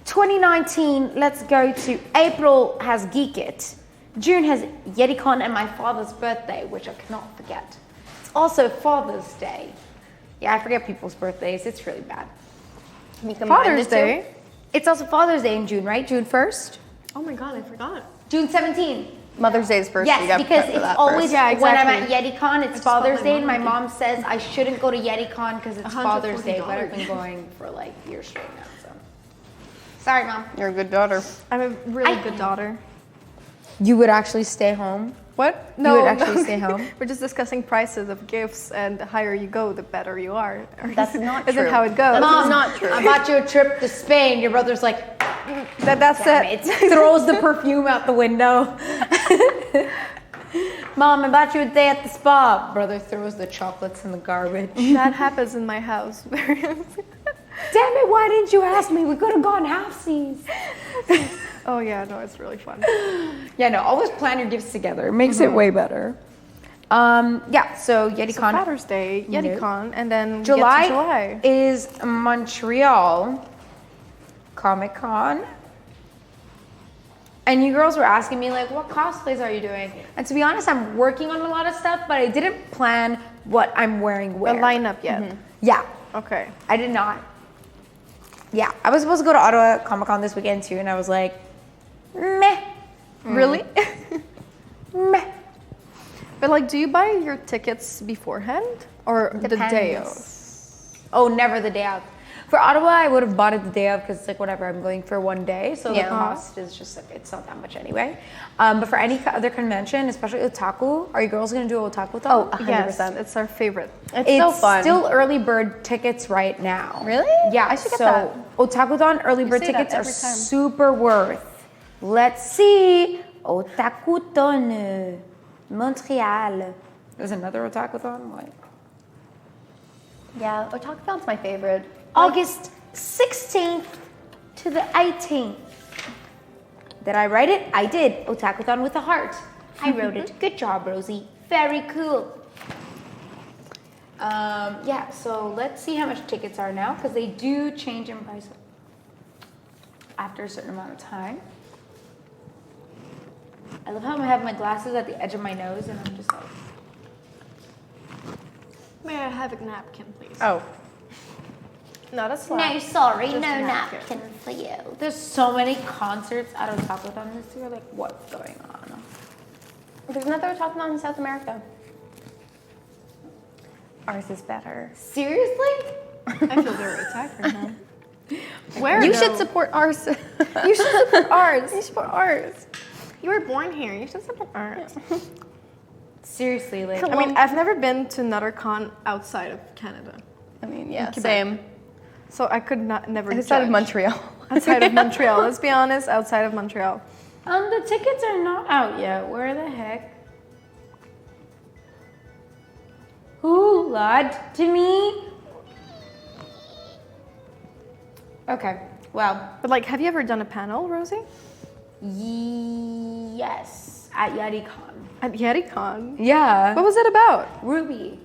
2019, let's go to April has Geek It. June has YetiCon and my father's birthday, which I cannot forget. It's also Father's Day. Yeah, I forget people's birthdays. It's really bad. Father's Day? It's also Father's Day in June, right? June 1st? Oh my god, I forgot. June 17th. Mother's Day is first. Yes, because it's always when I'm at exactly. YetiCon, it's Father's Day, and my mom says I shouldn't go to YetiCon because it's Father's Day, but I've been going for like years straight now, so. Sorry, Mom. You're a good daughter. I'm a really good daughter. You would actually stay home? What? You would actually stay home? We're just discussing prices of gifts, and the higher you go, the better you are. That's not Isn't true. how it goes. Mom, not true. I bought you a trip to Spain. Your brother's like, That's damn it. it. Throws the perfume out the window. Mom, I bought you a day at the spa. Brother throws the chocolates in the garbage. That happens in my house. Damn it, why didn't you ask me? We could have gone halfsies. Oh yeah, no, it's really fun. Yeah, no, always plan your gifts together. It makes it way better. Yeah, so YetiCon. So Father's Day, YetiCon, and then July is Montreal Comic Con. And you girls were asking me like, what cosplays are you doing? And to be honest, I'm working on a lot of stuff, but I didn't plan what I'm wearing where. The lineup yet. Mm-hmm. Yeah. Okay. I did not. Yeah, I was supposed to go to Ottawa Comic Con this weekend too, and I was like, meh. Really? Meh. But like, do you buy your tickets beforehand or the day of? Oh, never the day of. For Ottawa, I would have bought it the day of because it's like whatever, I'm going for one day, so the cost is just like, it's not that much anyway. But for any other convention, especially otaku, are you girls gonna do otaku? Oh, 100%. Yes, it's our favorite. It's so fun. Still early bird tickets right now. Really? Yeah, I should get so that. Otakuthon early bird say that tickets are every time. super worth. Let's see. Otakuthon, Montreal. There's another Otakuthon? What? Yeah, Otakuthon's my favorite. August 16th to the 18th. Did I write it? I did. Otakuthon with a heart. I wrote it. Good job, Rosie. Very cool. Yeah, so let's see how much tickets are now because they do change in price after a certain amount of time. I love how I have my glasses at the edge of my nose and I'm just like... May I have a napkin, please? Oh. Not a slap. No, sorry, Just no a napkin. napkin for you. There's so many concerts at Otakuthon this year. Like, what's going on? There's another Otakuthon in South America. Ours is better. Seriously? I feel very attacked right now. Where? You though? should support ours. You should support ours. You support ours. You were born here. You should support ours. Seriously, like... I mean, I've never been to another con outside of Canada. I mean, yeah, Quebec. same. So I could never Outside of judge. Montreal. Outside of Montreal. Let's be honest, outside of Montreal. The tickets are not out yet. Where the heck? Who lied to me? Okay, well, But like, have you ever done a panel, Rosie? yes, at YetiCon. At YetiCon? Yeah. What was it about? Ruby.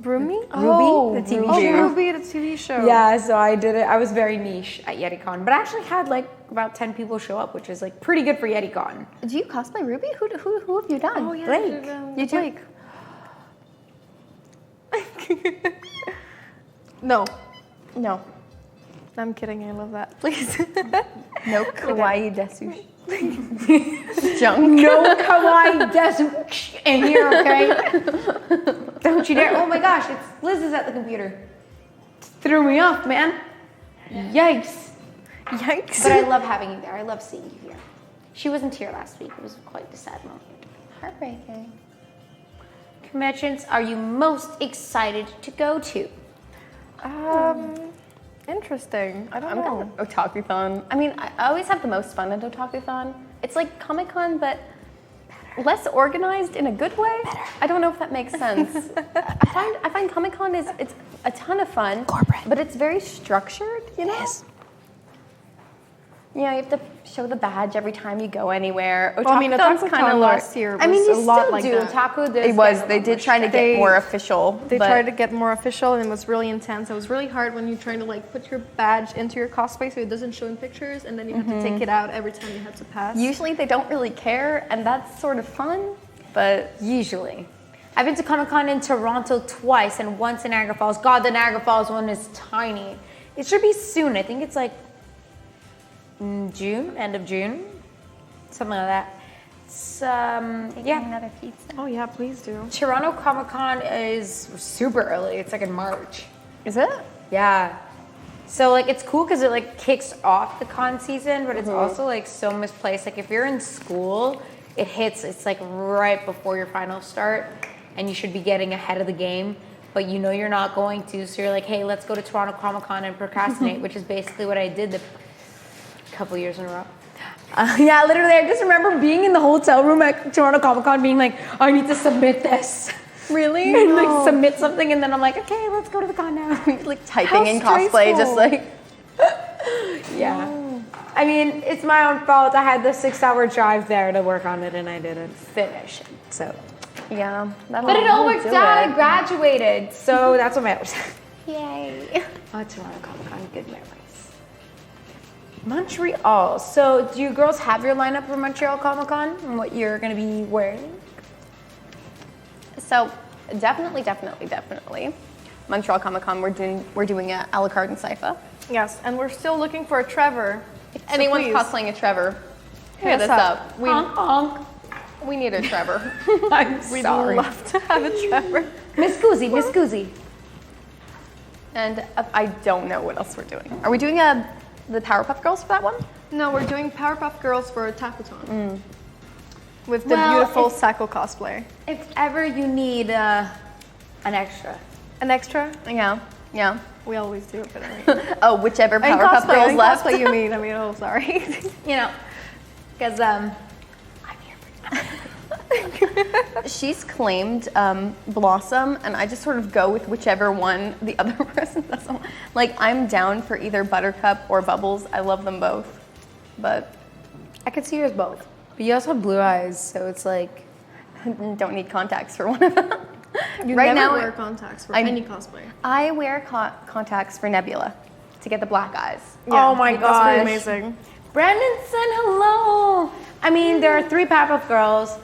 Broomy? Ruby, the TV Oh, show. Ruby, the TV show. Yeah, so I did it. I was very niche at YetiCon, but I actually had like about 10 people show up, which is like pretty good for YetiCon. Do you cosplay Ruby? Who have you done? Oh, yeah. Blake. You do? Blake. No. No. I'm kidding. I love that. Please. No kawaii desu. Junk. No kawaii desu in here, okay? Don't you dare. Oh my gosh, Liz is at the computer. Threw me off, man. Yikes. Yikes. But I love having you there. I love seeing you here. She wasn't here last week. It was quite a sad moment. Heartbreaking. Conventions are you most excited to go to? Interesting. I don't I'm know. going to Otakuthon. I mean, I always have the most fun at Otakuthon. It's like Comic-Con, but less organized in a good way. I don't know if that makes sense. I find Comic-Con it's a ton of fun, Corporate. but it's very structured, you know? Yes. Yeah, you have to show the badge every time you go anywhere. Well, I mean, Otakuthon's Otakuthon kinda last year was I mean, you a lot still like do. that. Otaku does It was. get a They lot did more try to They- get more official. They but tried to get more official and it was really intense. It was really hard when you're trying to like put your badge into your cosplay so it doesn't show in pictures and then you have to take it out every time you have to pass. usually they don't really care, and that's sort of fun. But Usually. I've been to Comic-Con in Toronto twice and once in Niagara Falls. God, the Niagara Falls one is tiny. It should be soon. I think it's like June, end of June. Something like that. It's, yeah. another pizza. Oh yeah, please do. Toronto Comic-Con is super early. It's like in March. Is it? Yeah. So like it's cool because it like kicks off the con season, but it's also like so misplaced. Like if you're in school, it's like right before your finals start and you should be getting ahead of the game, but you know you're not going to. So you're like, hey, let's go to Toronto Comic-Con and procrastinate, which is basically what I did the couple years in a row. Yeah, literally, I just remember being in the hotel room at Toronto Comic-Con being like, I need to submit this. Really? And like submit something and then I'm like, okay, let's go to the con now. Like typing in cosplay, stressful. just like. Yeah. I mean, it's my own fault. I had the 6-hour drive there to work on it and I didn't finish it. So, Yeah. but it all worked out. I graduated. So that's what matters. Yay. Oh, Toronto Comic-Con, good memories. Montreal. So do you girls have your lineup for Montreal Comic-Con and what you're going to be wearing? So definitely. Montreal Comic Con, we're doing a la carte and cypher. Yes, and we're still looking for a Trevor. If anyone's please. cosplaying a Trevor, hit Hit us us up. Honk, honk. We need a Trevor. I'm We'd sorry. love to have a Trevor. Miss Guzzi, Miss Guzzi. And I don't know what else we're doing. Are we doing the Powerpuff Girls for that one? No, we're doing Powerpuff Girls for Takuton. With the Well, beautiful if- Sako cosplay. If ever you need an extra. An extra? Yeah. We always do it, but I mean. Oh, whichever In Powerpuff cosplay, Girls in left. cosplay you mean. I mean, oh, sorry. You know, because I'm here for She's claimed Blossom, and I just sort of go with whichever one the other person doesn't want. Like, I'm down for either Buttercup or Bubbles. I love them both. But I could see yours both. But you also have blue eyes, so it's like. don't need contacts for one of them. You Right never now, wear contacts for I- any cosplay. I wear contacts for Nebula to get the black eyes. Oh my That's pretty gosh. amazing. Brandon said hello. I mean, there are 3 Powerpuff Girls.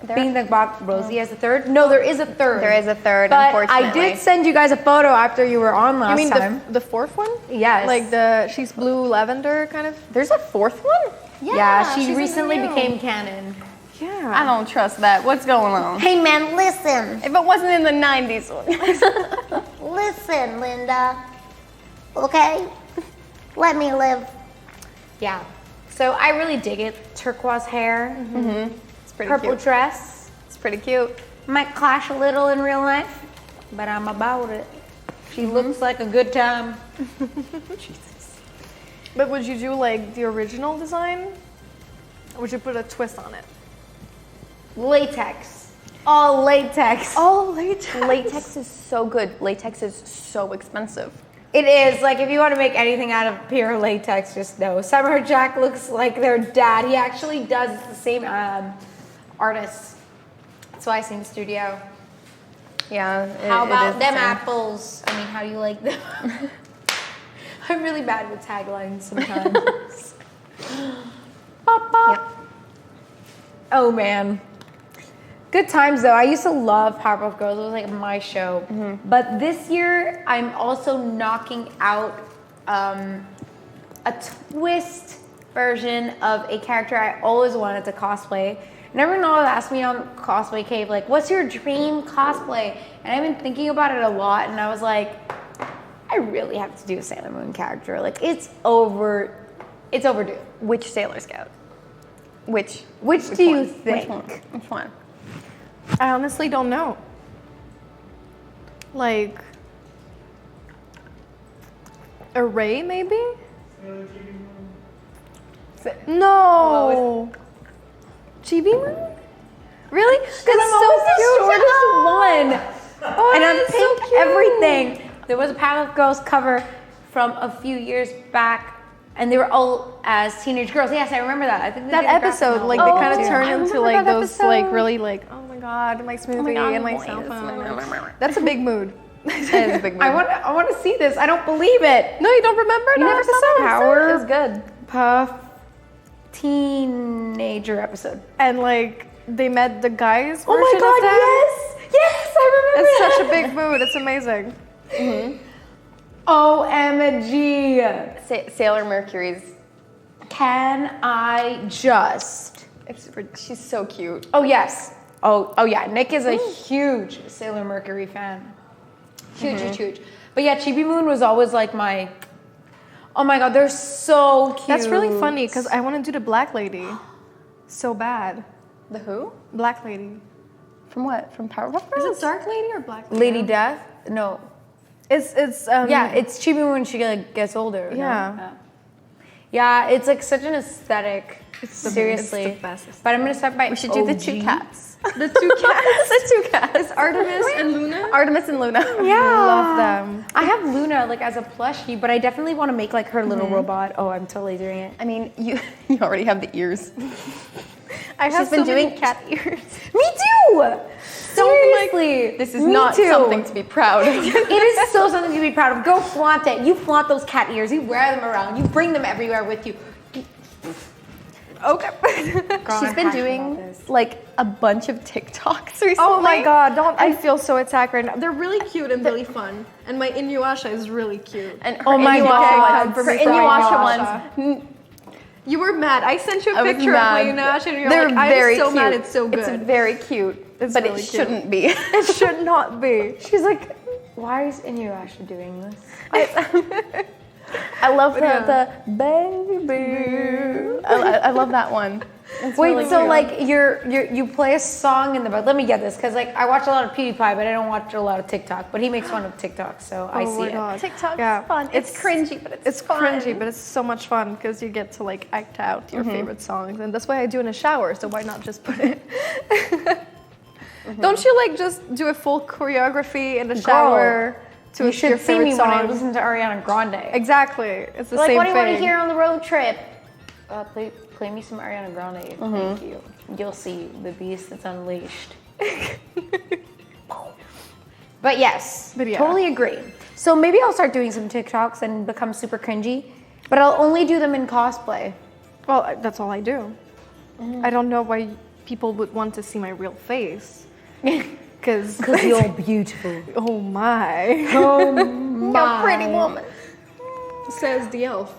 Beanduck Rosie as a third. No, there is a third. There is a third, But unfortunately. I did send you guys a photo after you were on last You mean time. the fourth one? Yes. Like she's blue lavender kind of? There's a fourth one? Yeah, she she's recently in the new. became canon. Yeah. I don't trust that. What's going on? Hey man, listen. If it wasn't in the 90s. Listen, Linda. Okay? Let me live. Yeah. So I really dig it. Turquoise hair, It's pretty purple cute. dress. It's pretty cute. Might clash a little in real life, but I'm about it. She looks like a good time. Jesus. But would you do like the original design? Or would you put a twist on it? Latex. All latex. Oh, latex. Latex is so good. Latex is so expensive. It is. Like, if you want to make anything out of pure latex, just know. Summer Jack looks like their dad. He actually does. It's the same artist. That's why same studio. Yeah. How it about is the them same. apples? I mean, how do you like them? I'm really bad with taglines sometimes. Bop, bop. Yep. Oh man. Good times though. I used to love Powerpuff Girls. It was like my show. But this year, I'm also knocking out a twist version of a character I always wanted to cosplay. And everyone always asks me on Cosplay Cave, like, what's your dream cosplay? And I've been thinking about it a lot, and I was like, I really have to do a Sailor Moon character. Like, it's overdue. Which Sailor Scout? Which Which do you one? think? Which one? I honestly don't know. Like a Ray, maybe? No. Chibi Moon? Really? Because I'm always the shortest one. Oh, And I'm that is so pink cute. everything. There was a Powerpuff Girls cover from a few years back, and they were all as teenage girls. Yes, I remember that. I think they That did a graphic episode, novel. like they kind Oh, of turned I into remember like that those like episode. really like, oh my god, my smoothie God, and my boys. cell phone. That's a big mood. That is a big movie. I want to see this. I don't believe it. No, you don't remember? You No, never it's saw that Power- episode? It was good. Puff teenager episode. And like they met the guys Oh my version god, of them. yes, I remember It's that. such a big mood. It's amazing. OMG. Sailor Mercury's. Can I just? She's so cute. Oh yes. Oh yeah. Nick is a huge Sailor Mercury fan. Huge. But yeah, Chibi Moon was always like my. Oh my god, they're so cute. That's really funny because I want to do the Black Lady so bad. The who? Black Lady. From what? From Powerpuff Girls? Is it Dark Lady or Black Lady? Lady Death. No. It's Yeah, it's Chibi Moon when she like gets older. no? Yeah. Yeah, it's like such an aesthetic. Seriously. It's the best. But I'm gonna start by. We should do the two OG. cats. The two cats. The two cats. It's Artemis and Luna. Artemis and Luna. Yeah. Love them. I have Luna like as a plushie, but I definitely want to make like her little robot. Oh, I'm totally doing it. I mean, you already have the ears. I have She's been so many doing cat ears. Me too. Seriously, This is Me not too. something to be proud of. It is so something to be proud of. Go flaunt it. You flaunt those cat ears. You wear them around. You bring them everywhere with you. Okay. She's been doing like a bunch of TikToks recently. Oh my god, don't I feel so attacked right now. They're really cute and really fun. And my Inuyasha is really cute. And her Oh my God, Inuyasha for ones, her me, Inuyasha Inuyasha. ones, You were mad. I sent you a I was picture of my mad. Inuyasha and you're They're like, very I'm so cute. mad it's so good. It's very cute, It's but really it cute. shouldn't be. It should not be. She's like, why is Inuyasha doing this? I love yeah. the baby. I love that one. It's Wait, really so cute. like you play a song in the back. Let me get this, because like I watch a lot of PewDiePie, but I don't watch a lot of TikTok. But he makes fun of TikTok, so I see my it. God. TikTok's Yeah. fun. It's cringy, but it's fun. cringy, but it's so much fun because you get to like act out your favorite songs, and that's why I do in a shower. So why not just put it? Don't you like just do a full choreography in the shower to You your should see favorite me when I songs? listen to Ariana Grande. Exactly, it's the Like, same what do you want to thing. hear on the road trip? Play me some Ariana Grande. Thank you. You'll see the beast that's unleashed. But yes, But yeah. totally agree. So maybe I'll start doing some TikToks and become super cringy, but I'll only do them in cosplay. Well, that's all I do. I don't know why people would want to see my real face. Because you're beautiful. oh my, Oh You're my. a pretty woman. says the elf.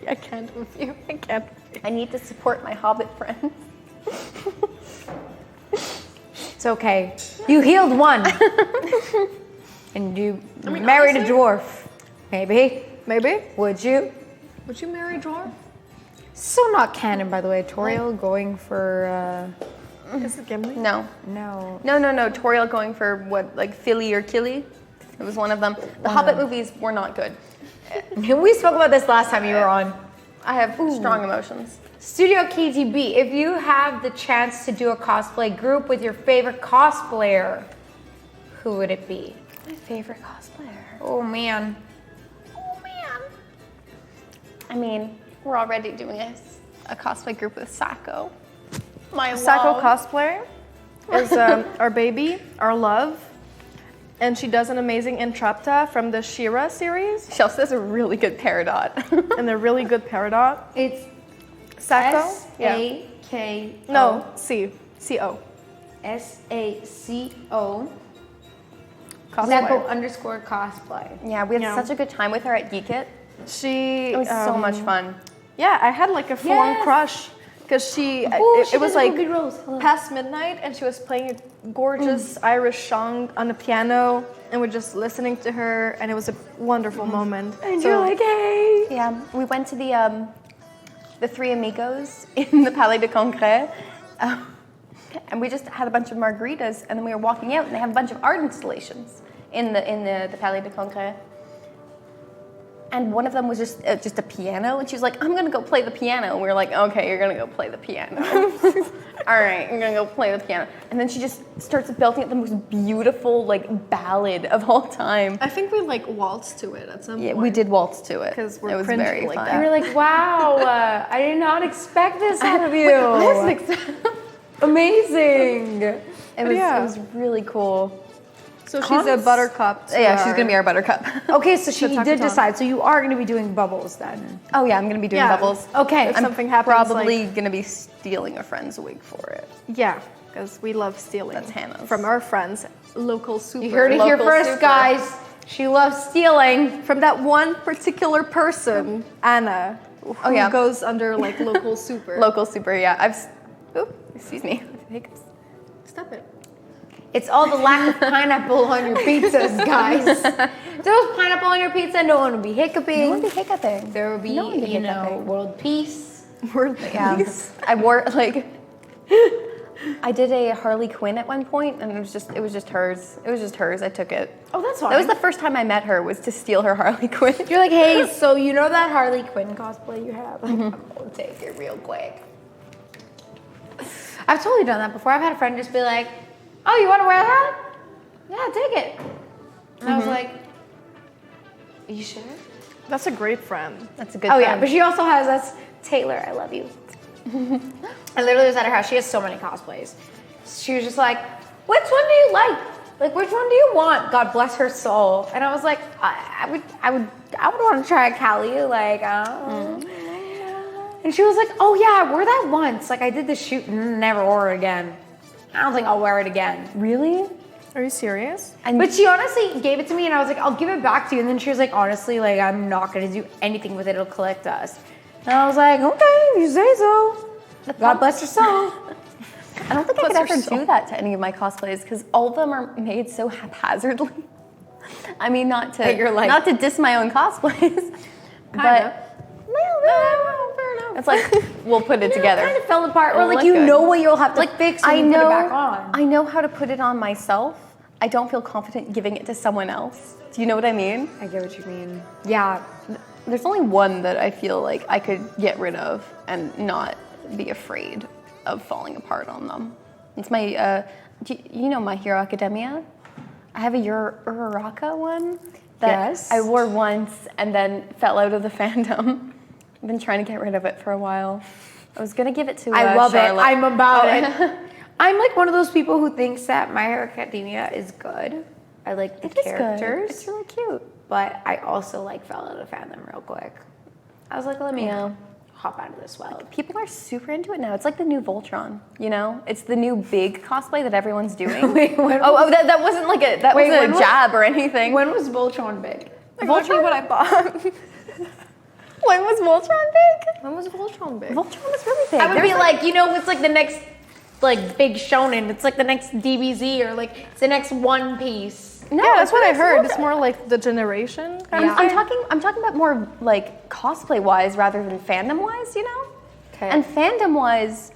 I can't with you. I can't. I need to support my Hobbit friends. It's okay. You healed one. And you married a honestly- dwarf. Maybe. Maybe. Would you? Would you marry dwarf? So not canon, by the way. Toriel going for, Is it Gimli? No. no. No. Toriel going for what, like Philly or Killy? It was one of them. The Hobbit movies were not good. We spoke about this last time you were on. I have strong emotions. Studio KTB, if you have the chance to do a cosplay group with your favorite cosplayer, who would it be? My favorite cosplayer. Oh man. I mean, we're already doing a cosplay group with Sako. My Sako love. cosplayer? is our baby, our love. And she does an amazing Entrapta from the She-Ra series. She also has a really good peridot. And a really good peridot. It's Sacco. S-A-K-O. No, C-O. S-A-C-O. Cosplayer. _cosplay. Yeah, we had Yeah. such a good time with her at Geek It. It was so much fun. Yeah, I had like a full-on Yes. crush because she Ooh, was did a like good rose. Hello. past midnight and she was playing a gorgeous Irish song on the piano and we're just listening to her and it was a wonderful moment. And you're like, hey. Yeah, we went to the Three Amigos in the Palais de Congrès. And we just had a bunch of margaritas and then we were walking out and they have a bunch of art installations in the Palais de Congrès. And one of them was just a piano, and she was like, "I'm gonna go play the piano." And we were like, "Okay, you're gonna go play the piano." All right, you're gonna go play the piano. And then she just starts belting out the most beautiful like ballad of all time. I think we like waltzed to it at some Yeah, point. we did waltz to it. 'Cause we're it was cringy very like fun. that. You were like, wow, I did not expect this out of you. I wasn't expecting. Amazing. It was really cool. So she's a buttercup. to Yeah, she's our- gonna be our buttercup. Okay, so she Takuton. did decide. So you are going to be doing bubbles then. Oh yeah, I'm gonna be doing Yeah. bubbles. Okay. If I'm something happens, probably gonna be stealing a friend's wig for it. Yeah, because we love stealing. That's Hannah's. From our friends, local super. You heard it here Local first, super. guys. She loves stealing. From that one particular person, Anna, who yeah. goes under like local super. Local super, yeah. Excuse me. Stop it. It's all the lack of pineapple on your pizzas, guys. If there was pineapple on your pizza, no one would be hiccuping. No one be hiccuping. There would be, No one be you know, hiccuping. world peace. Yeah. I wore like I did a Harley Quinn at one point, and it was just hers. It was just hers. I took it. Oh, that's fine. That was the first time I met her, was to steal her Harley Quinn. You're like, hey, so you know that Harley Quinn cosplay you have? I'm gonna take it real quick. I've totally done that before. I've had a friend just be like, oh, you want to wear that? Yeah, take it. And I was like, are you sure? That's a great friend. That's a good. Oh, yeah, friend. but she also has us, Taylor, I love you. I literally was at her house. She has so many cosplays. She was just like, which one do you like? Like, which one do you want? God bless her soul. And I was like, I would want to try a Callie. Like, And she was like, oh yeah, I wore that once. Like, I did the shoot and never wore it again. I don't think I'll wear it again. Really? Are you serious? But she honestly gave it to me and I was like, I'll give it back to you. And then she was like, honestly, like, I'm not going to do anything with it. It'll collect dust. And I was like, okay, if you say so. God bless your soul. I don't think I Bless could her ever soul. do that to any of my cosplays because all of them are made so haphazardly. I mean, not to diss my own cosplays, but it's like we'll put it together. It kind of fell apart. Or It'll like look you good. know what you'll have to fix when you put it back on. I know how to put it on myself. I don't feel confident giving it to someone else. Do you know what I mean? I get what you mean. Yeah. There's only one that I feel like I could get rid of and not be afraid of falling apart on them. It's my, you know My Hero Academia? I have a Uraraka one that Yes. I wore once and then fell out of the fandom. I've been trying to get rid of it for a while. I was gonna give it to I love Charlotte. it. I'm about it. I'm like one of those people who thinks that My Hero Academia is good. I like the It is good. characters. It's really cute. But I also like fell out of fandom real quick. I was like, let me hop out of this world. People are super into it now. It's like the new Voltron, you know? It's the new big cosplay that everyone's doing. Wait, when that wasn't like a Wait, wasn't when a was- jab or anything. When was Voltron big? Voltron, what I bought. When was Voltron big? When was Voltron big? Voltron was really big. I would There be was like, you know, it's like the next like big shonen. It's like the next DBZ or like it's the next One Piece. no, Yeah, that's what I it's heard. Voltron. It's more like the generation kind Yeah. of thing. I'm talking about more like cosplay wise rather than fandom wise, you know? Okay. And fandom wise,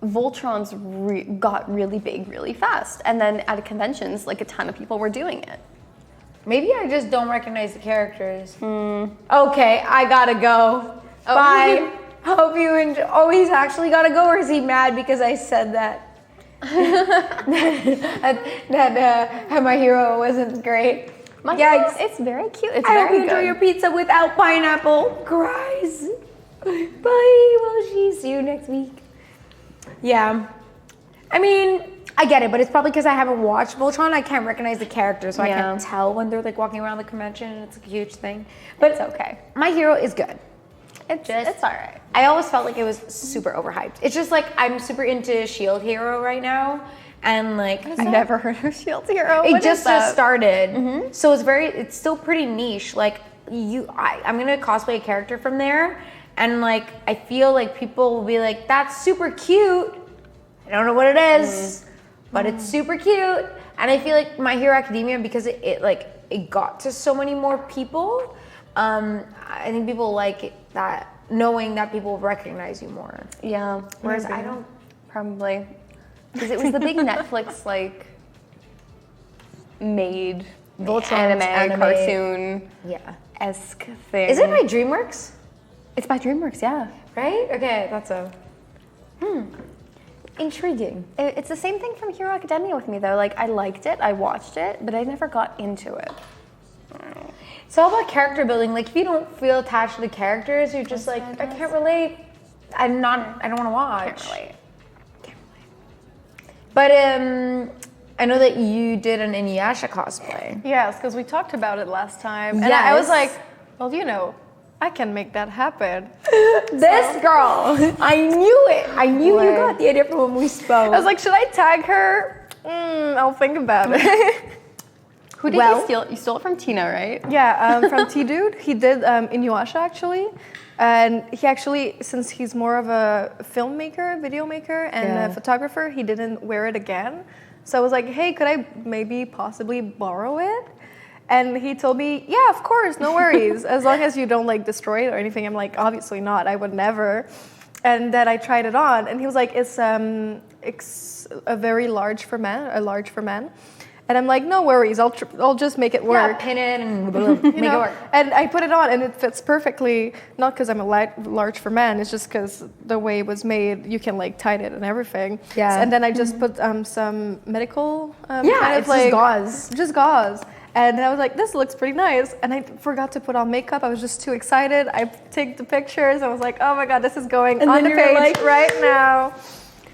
Voltron's got really big really fast. And then at conventions, like a ton of people were doing it. Maybe I just don't recognize the characters. Okay, I gotta go. Bye. Hope you enjoy. Oh, he's actually gotta go, or is he mad because I said that? that My Hero wasn't great. My Yikes. it's very cute. It's I very hope you good. enjoy your pizza without pineapple. Cries. Bye. Well, see you next week. Yeah. I mean, I get it, but it's probably because I haven't watched Voltron. I can't recognize the characters, so I Yeah. can't tell when they're like walking around the convention, and it's a huge thing. But It's okay. My Hero is good. It's all right. I always felt like it was super overhyped. It's just like I'm super into Shield Hero right now, and like I've never heard of Shield Hero. it What is just that? started, so it's still pretty niche. Like I'm gonna cosplay a character from there, and like I feel like people will be like, "That's super cute." I don't know what it is, but it's super cute, and I feel like My Hero Academia, because it got to so many more people. I think people like it, that knowing that people recognize you more. Yeah. Whereas I don't. Probably. Because it was the big Netflix, like, made Voltron's anime, cartoon-esque thing. Is it by DreamWorks? It's by DreamWorks, yeah. Right? Okay, that's a. Intriguing. It's the same thing from Hero Academia with me, though. Like, I liked it, I watched it, but I never got into it. It's all about character building. Like, if you don't feel attached to the characters, you're just like, I can't relate. I don't want to watch. Can't relate. But I know that you did an Inuyasha cosplay. Yes, because we talked about it last time. And Yes. I was like, well, you know, I can make that happen. This girl, I knew it. I knew you got the idea from when we spoke. I was like, should I tag her? I'll think about it. Who did you steal? You stole it from Tina, right? Yeah, from T-Dude. He did Inuyasha, actually. And he actually, since he's more of a filmmaker, video maker, and a photographer, he didn't wear it again. So I was like, hey, could I maybe possibly borrow it? And he told me, yeah, of course, no worries. As long as you don't like destroy it or anything. I'm like, obviously not, I would never. And then I tried it on, and he was like, it's a very large for men, And I'm like, no worries, I'll just make it work. Yeah, pin it and make it work. And I put it on, and it fits perfectly. Not because I'm a large for men, it's just because the way it was made, you can like tighten it and everything. Yeah. And then I just put some medical. It's just gauze. Just gauze. And I was like, this looks pretty nice. And I forgot to put on makeup. I was just too excited. I take the pictures. I was like, oh my God, this is going on the page right now.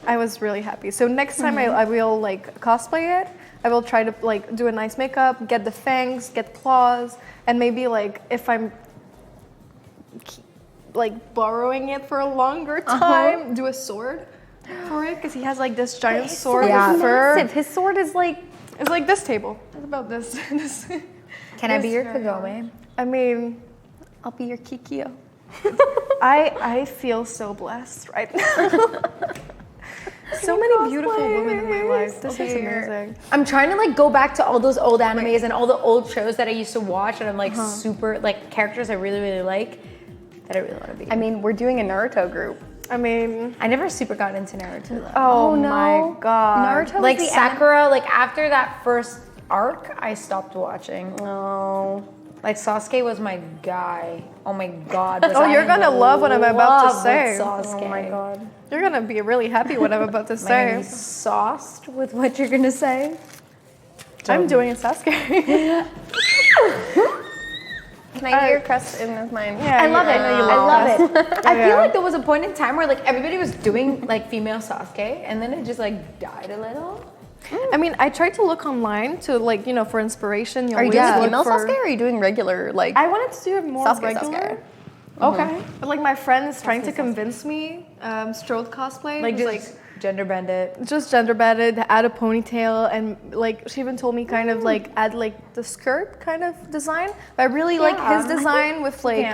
I was really happy. So next time I will like cosplay it. I will try to like do a nice makeup, get the fangs, get claws, and maybe like if I'm like borrowing it for a longer time, do a sword for it, because he has like this giant sword with fur. Massive. His sword is like, It's like this table. It's about this. Can I be your Kagome? I mean, I'll be your Kikyo. I feel so blessed right now. So many beautiful women in my life. This is amazing. I'm trying to like go back to all those old animes and all the old shows that I used to watch, and I'm like super like characters I really, really like that I really want to be. I mean, we're doing a Naruto group. I mean, I never super got into Naruto though. oh no. my God. Naruto Like was the Sakura, like after that first arc, I stopped watching. Oh. Like Sasuke was my guy. Oh my God. was Oh, I you're gonna in love what I'm about to love with say. Sasuke. Oh my God. You're gonna be really happy what I'm about to Am I gonna be say. sauced with what you're gonna say? I'm doing a Sasuke. Can I get your crest in as mine? Yeah, I love it. I love it. I feel Yeah. like there was a point in time where like everybody was doing like female Sasuke, and then it just like died a little. I mean, I tried to look online to like, you know, for inspiration. You Are you always doing look female for- Sasuke or are you doing regular, like, I wanted to do it more Sasuke, regular. Okay. But like my friend is trying to convince me, Strode cosplay. Like was, just gender bend it. just gender bended, add a ponytail, and like she even told me kind of like add like the skirt kind of design. But I really like his design with like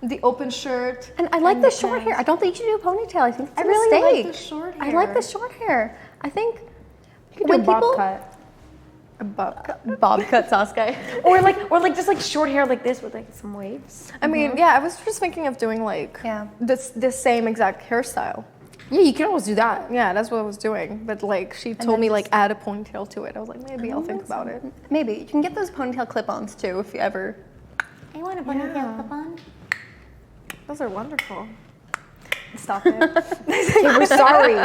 the open shirt. and I like the short hair. I don't think you should do a ponytail. I think it's a really mistake. like the short I like hair. the short hair. I think You could do a bob cut. A buck. bob cut Sasuke. Or like just like short hair like this with like some waves. I mean, yeah, I was just thinking of doing like this same exact hairstyle. Yeah, you can always do that. Yeah, that's what I was doing. But like she told me like add a ponytail to it. I was like, maybe I'll think about it. Maybe. You can get those ponytail clip-ons too if you ever. I want a ponytail clip-on. Those are wonderful. Stop it. Okay, we're sorry.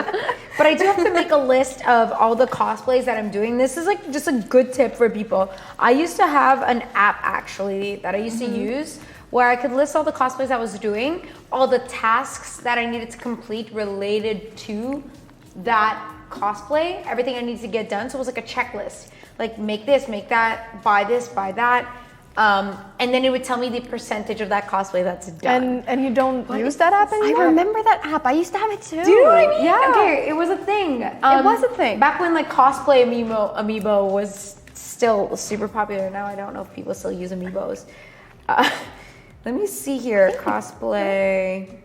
But I do have to make a list of all the cosplays that I'm doing. This is like just a good tip for people. I used to have an app actually that I used to use where I could list all the cosplays I was doing, all the tasks that I needed to complete related to that cosplay, everything I need to get done. So it was like a checklist, like make this, make that, buy this, buy that. And then it would tell me the percentage of that cosplay that's done. And you don't use that app anymore? I remember that app. I used to have it too. Do you know what I mean? Yeah. Okay, it was a thing. It was a thing. Back when like cosplay amiibo was still super popular. Now I don't know if people still use amiibos. Let me see here. Cosplay.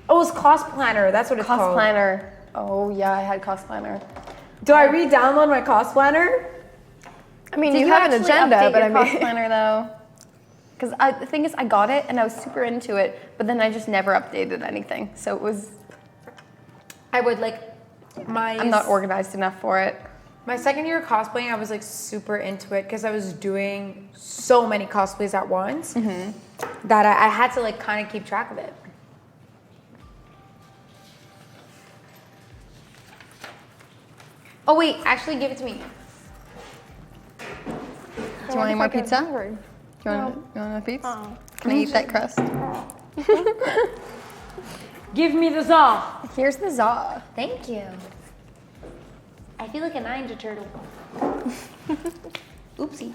Oh, it's Cost Planner. That's what it's called. Cost Planner. Oh yeah, I had Cost Planner. Do I re-download my Cost Planner? I mean, Did you have an actually agenda, update but your I mean, Cost Planner though? Because the thing is, I got it and I was super into it, but then I just never updated anything. So it was. I would like my. I'm not organized enough for it. My second year of cosplaying, I was like super into it because I was doing so many cosplays at once that I had to like kind of keep track of it. Oh wait, actually give it to me. Do you want any more pizza? You want a pizza? Oh. Can I eat that crust? Give me the zaw. Here's the za. Thank you. I feel like a Ninja Turtle. Oopsie.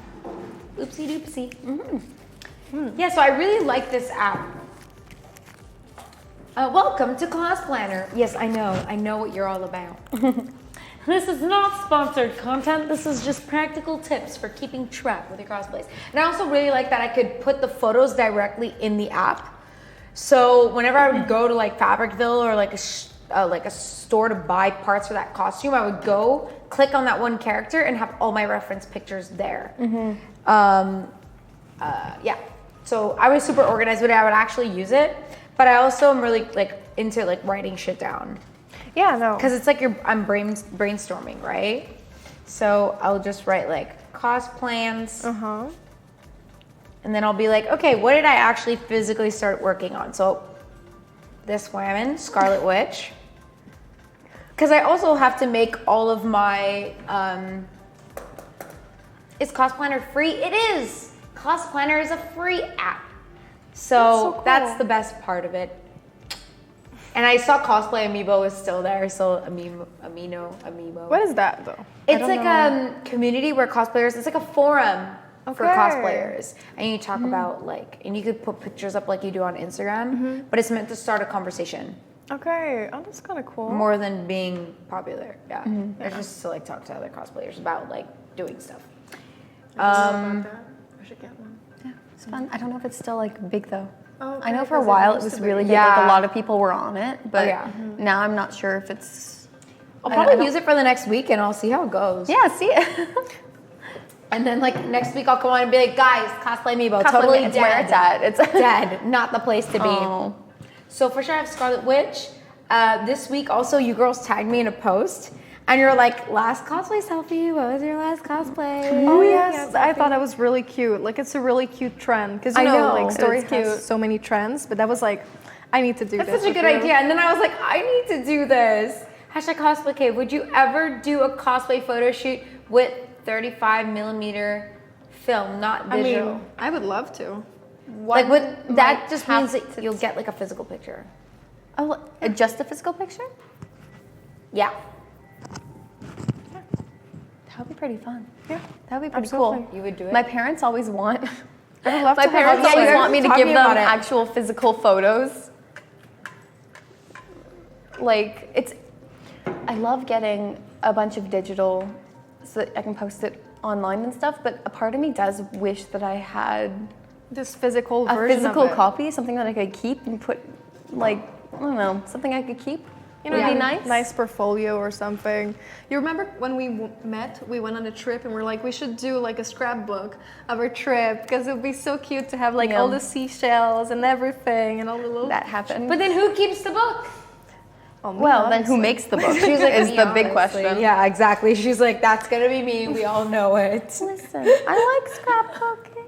Oopsie doopsie. Yeah, so I really like this app. Welcome to Cost Planner. Yes, I know what you're all about. This is not sponsored content. This is just practical tips for keeping track with your cosplays. And I also really like that I could put the photos directly in the app. So whenever I would go to like Fabricville or like a store to buy parts for that costume, I would go click on that one character and have all my reference pictures there. Yeah. So I was super organized with it. I would actually use it, but I also am really like into like writing shit down. yeah, no. Because it's like I'm brainstorming, right? So I'll just write like cost plans. And then I'll be like, okay, what did I actually physically start working on? So this woman, Scarlet Witch. Because I also have to make all of my, is Cost Planner free? It is! Cost Planner is a free app. So that's the best part of it. And I saw Cosplay Amiibo is still there, so Amiibo. What is that though? It's like a community where cosplayers, it's like a forum for cosplayers. And you talk about like, and you could put pictures up like you do on Instagram, but it's meant to start a conversation. Okay, oh, that's kind of cool. More than being popular, yeah. It's just to like talk to other cosplayers about like doing stuff. I should get one. Yeah, it's fun. I don't know if it's still like big though. Oh, okay, I know for a 'cause while it used was to be. really big. Like a lot of people were on it, but now I'm not sure if it's. I'll probably use it for the next week and I'll see how it goes. Yeah, see it. And then like next week I'll come on and be like, guys, Cosplay Amiibo, Cosplay totally it's dead. where it's at. It's Dead, not the place to be. Oh. So for sure I have Scarlet Witch. This week also you girls tagged me in a post and you're like, last cosplay selfie, what was your last cosplay? Oh yes, I thought that was really cute. Like it's a really cute trend because you know, like Story it's cute. has so many trends, but that was like, I need to do this. That's such a good idea. And then I was like, I need to do this. Hashtag cosplay cave. Would you ever do a cosplay photo shoot with 35mm film, not digital? I mean, I would love to. Like that just means that you'll get like a physical picture. Oh, just a physical picture? Yeah. That would be pretty fun. Yeah, That would be pretty absolutely. cool. You would do it? My parents always want. I would love My to have parents that. always Yeah, want me to talk give me them about it. actual physical photos. Like it's, I love getting a bunch of digital so that I can post it online and stuff. But a part of me does wish that I had This physical a version physical of it. copy, something that I could keep and put, like I don't know, something I could keep. You know, would be nice. Nice portfolio or something. You remember when we met? We went on a trip and we're like, we should do like a scrapbook of our trip because it would be so cute to have like all the seashells and everything and all the little. That happened. But then who keeps the book? Oh, me, well, then who obviously. makes the book? She's like, is me, the big honestly. question. Yeah, exactly. She's like, that's gonna be me. We all know it. Listen, I like scrapbooking.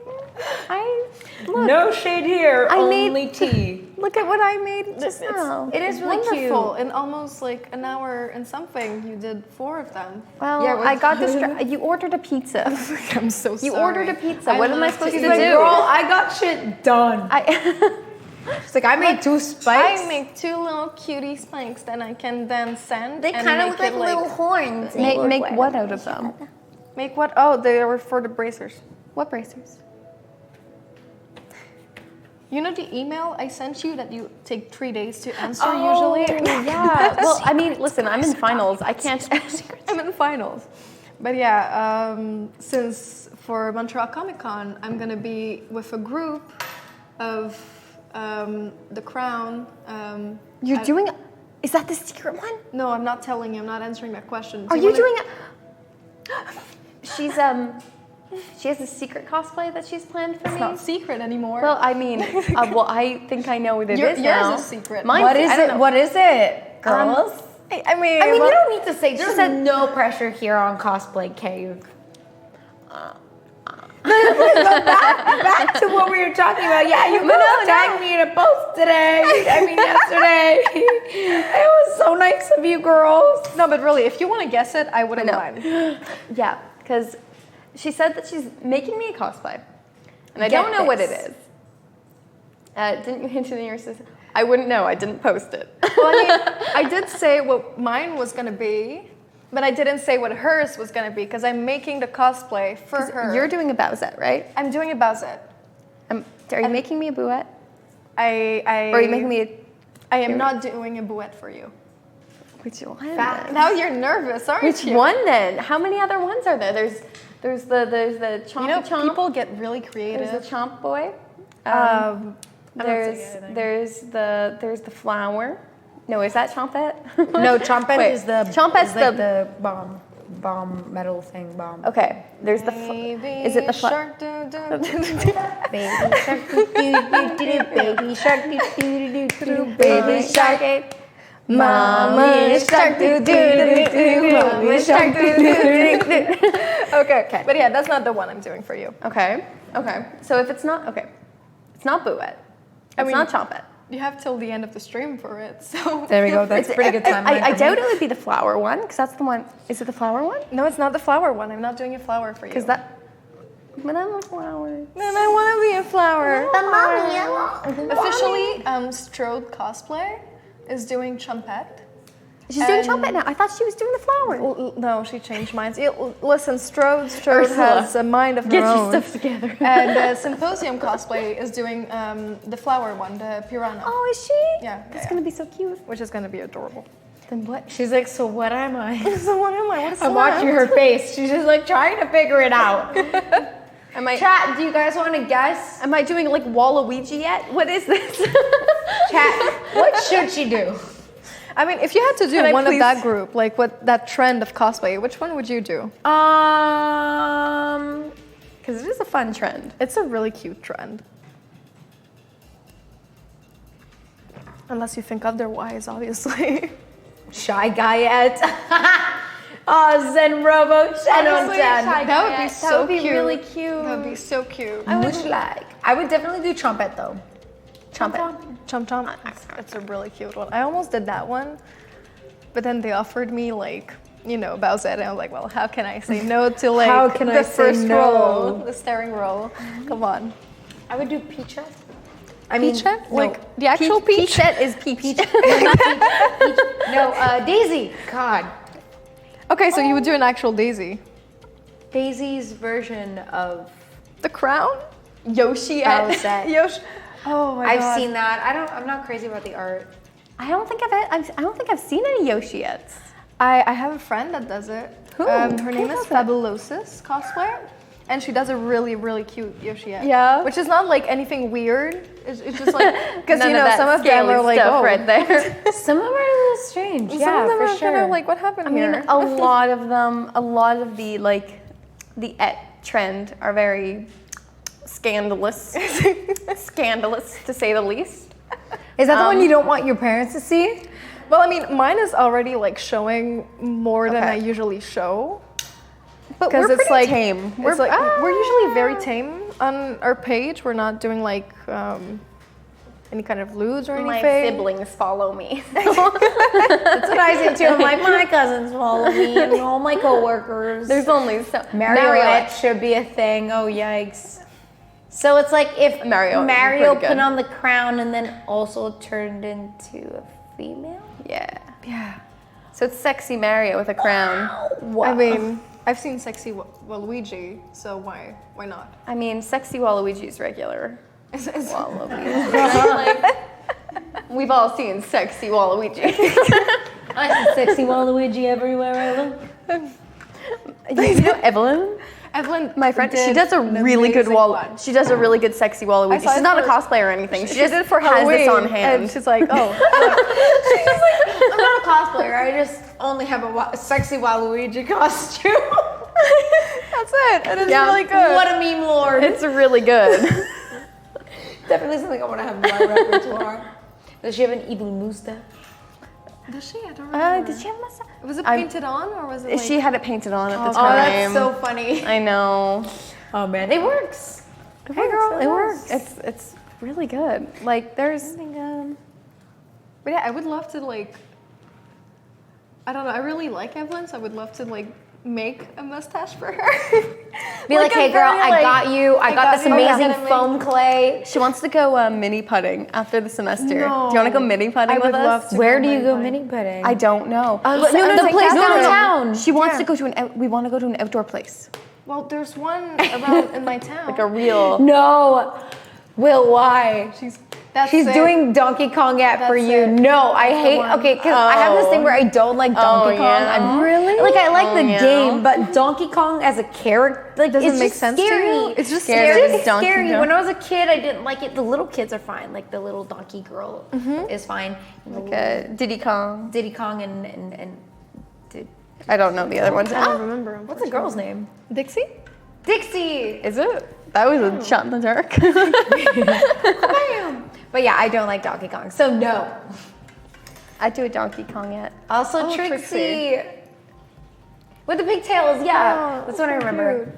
Look, No shade here. I only made- tea. Look at what I made just now. It is really wonderful. cute. In almost like an hour and something, you did 4 of them. well, Yeah, I got distracted. You ordered a pizza. I'm so sorry. You ordered a pizza. What am I supposed to She's do? like, girl, I got shit done. It's like I made 2 spikes. I make 2 little cutie spikes that I can then send. They and kind of make look like it, little horns. Make what out of them? Make what? Oh, they were for the bracers. What bracers? You know the email I sent you that you take 3 days to answer usually? Yeah. Well, I mean, listen, I'm in finals. I can't. I'm in finals. But yeah, since for Montreal Comic Con, I'm gonna be with a group of The Crown. You're doing. Is that the secret one? No, I'm not telling you. I'm not answering that question. Are you doing it? She's She has a secret cosplay that she's planned for It's me. not secret anymore. Well, I mean, well, I think I know what it is now. Yours is secret. Mine's, What is I don't it? know. What is it, girls? I mean, I mean, well, you don't need to say. There's no pressure here on Cosplay Cave. Back to what we were talking about. Yeah, you tagged me in a post today. I mean, yesterday. It was so nice of you, girls. no, but really, if you want to guess it, I wouldn't mind. Yeah, because she said that she's making me a cosplay, and I Get don't know what it this. is. Didn't you hint it in your sister? I wouldn't know. I didn't post it. Well, I mean, I did say what mine was gonna be, but I didn't say what hers was gonna be because I'm making the cosplay for her. You're doing a Bowsette, right? I'm doing a Bowsette. Are you making me a bouette? Or Or are you making me a... I am not doing a bouette for you. Which one? Now you're nervous, aren't Which you? one then? How many other ones are there? There's the chompy You know, chomp. people get really creative. There's the chomp boy. There's the flower. No, is that chompette? No, Chompette Wait, is the Chompette's like the- bomb metal thing bomb. Okay. There's the. Is it the shark? Baby shark doo doo doo doo, baby shark doo doo doo doo, baby shark. Mommy shark doo doo doo doo, mommy shark doo doo doo doo. Okay, but yeah, that's not the one I'm doing for you. Okay. So if it's not it's not bouette. It's not chompette. You have till the end of the stream for it, so. There we go. That's a pretty good timeline. I doubt it would be the flower one because that's the one. Is it the flower one? No, it's not the flower one. I'm not doing a flower for you. Because that. But I'm a flower. Then I want to be a flower. The mommy yellow. Officially, Strode Cosplay is doing Chompette. She's doing chompette now. I thought she was doing the flower. No, she changed minds. Listen, Strode has a mind of her Get own. your stuff together. And Symposium Cosplay is doing the flower one, the piranha. Oh, is she? Yeah, That's yeah, gonna be so cute. which is going to be adorable. Then what? She's like, so what am I? So what am I? What is I'm watching her face. She's just like trying to figure it out. Am I? Chat, do you guys want to guess? Am I doing like Waluigi yet? What is this? Chat, what should she do? I mean, if you had to do Can I one of please- that group, like what that trend of cosplay, which one would you do? Because it is a fun trend. It's a really cute trend. Unless you think otherwise, obviously. Shy Guyette. Oh, Zen Robo, Shadow Honestly, Zen. Shy That would be Guyette. so That would be cute. really cute. That would be so cute. Much like. I would definitely do Trumpet though. Chompette. Chomp Chomp. It's a really cute one. I almost did that one, but then they offered me like, Bowsette, and I was like, well, how can I say no to like How can the I say first no? role, the starring role? Come on. I would do Peachette. Peachette? Like the actual Peach? Peachette is peach. No, Daisy. God. Okay, so you would do an actual Daisy. Daisy's version of The Crown? Yoshi. Bowsette. Yoshi. Oh my god. I've seen that. I'm not crazy about the art. I don't think I've seen any Yoshiettes. I have a friend that does it. Who? Her Who name is does that? Fabulosis Cosplayer. And she does a really, really cute Yoshi-ette. Yeah? Which is not like anything weird. It's just like, because None of that some of them scaly are like, stuff oh. right there. Some of them are a little strange. Some Yeah, of them for are sure. kind of like, what happened I mean, here? a lot of the the et trend are very scandalous. Scandalous, to say the least. Is that the one you don't want your parents to see? Well, I mean, mine is already like showing more than Okay. I usually show. But Because we're it's pretty like tame. We're We're usually very tame on our page. We're not doing like any kind of lewds or my anything. siblings follow me. That's what I say too. I'm like, my cousins follow me and all my coworkers. There's only so Marriott should be a thing. Oh, yikes. So it's like if Mario put on the crown and then also turned into a female? Yeah. Yeah. So it's sexy Mario with a crown. Wow. I mean, I've seen sexy Waluigi, so why not? I mean, sexy Waluigi's regular. Waluigi. We've all seen sexy Waluigi. I see sexy Waluigi everywhere I look. You know Evelyn? Evelyn, My friend, she did does a an really good amazing one. She does a really good sexy Waluigi. saw She's it not a for- cosplayer or anything. She She just did it for has Halloween, this on hand. and she's like, oh. I'm not a cosplayer. I just only have a sexy Waluigi costume. That's it. And it's really good. What a meme lord. It's really good. Definitely something I want to have in my repertoire. Does she have an evil mustache? Does she? I don't remember. Did she have a mustache? Was it painted on or was it like... She had it painted on at the Oh, time. that's so funny. I know. Oh man, it works. Hey girl, it works. It's really good. Like there's But yeah, I would love to like... I don't know, I really like Evelyn, so I would love to like make a mustache for her. Be like, hey girl, I got you. I got this you. amazing Yeah. foam clay. she wants to go mini putting after the semester. Do you want to go mini putting I with would us? love to. Where do you go mini putting? I don't know. no, the place downtown. She wants to go to we want to go to an outdoor place. Well, there's one around in my town. Like a real. No. Will, why? That's She's it. doing Donkey Kong for That's you. it. No, I hate. one. Okay, because I have this thing where I don't like Donkey Kong. yeah? I'm really like I like the yeah. game, but Donkey Kong as a character like Doesn't it's make just sense to scary. you? It's just Scary. scary. It's Donkey scary. Kong. When I was a kid, I didn't like it. The little kids are fine. Like the little donkey girl is fine. Like Diddy Kong. Diddy Kong and I don't know the other ones. I don't remember. what's the girl's name? Dixie? Dixie. Is it? That was a shot in the dark. But yeah, I don't like Donkey Kong. So no. I'd do a Donkey Kong yet. Also Oh, Trixie. With the pigtails, yeah. Oh, that's what I so remember. cute.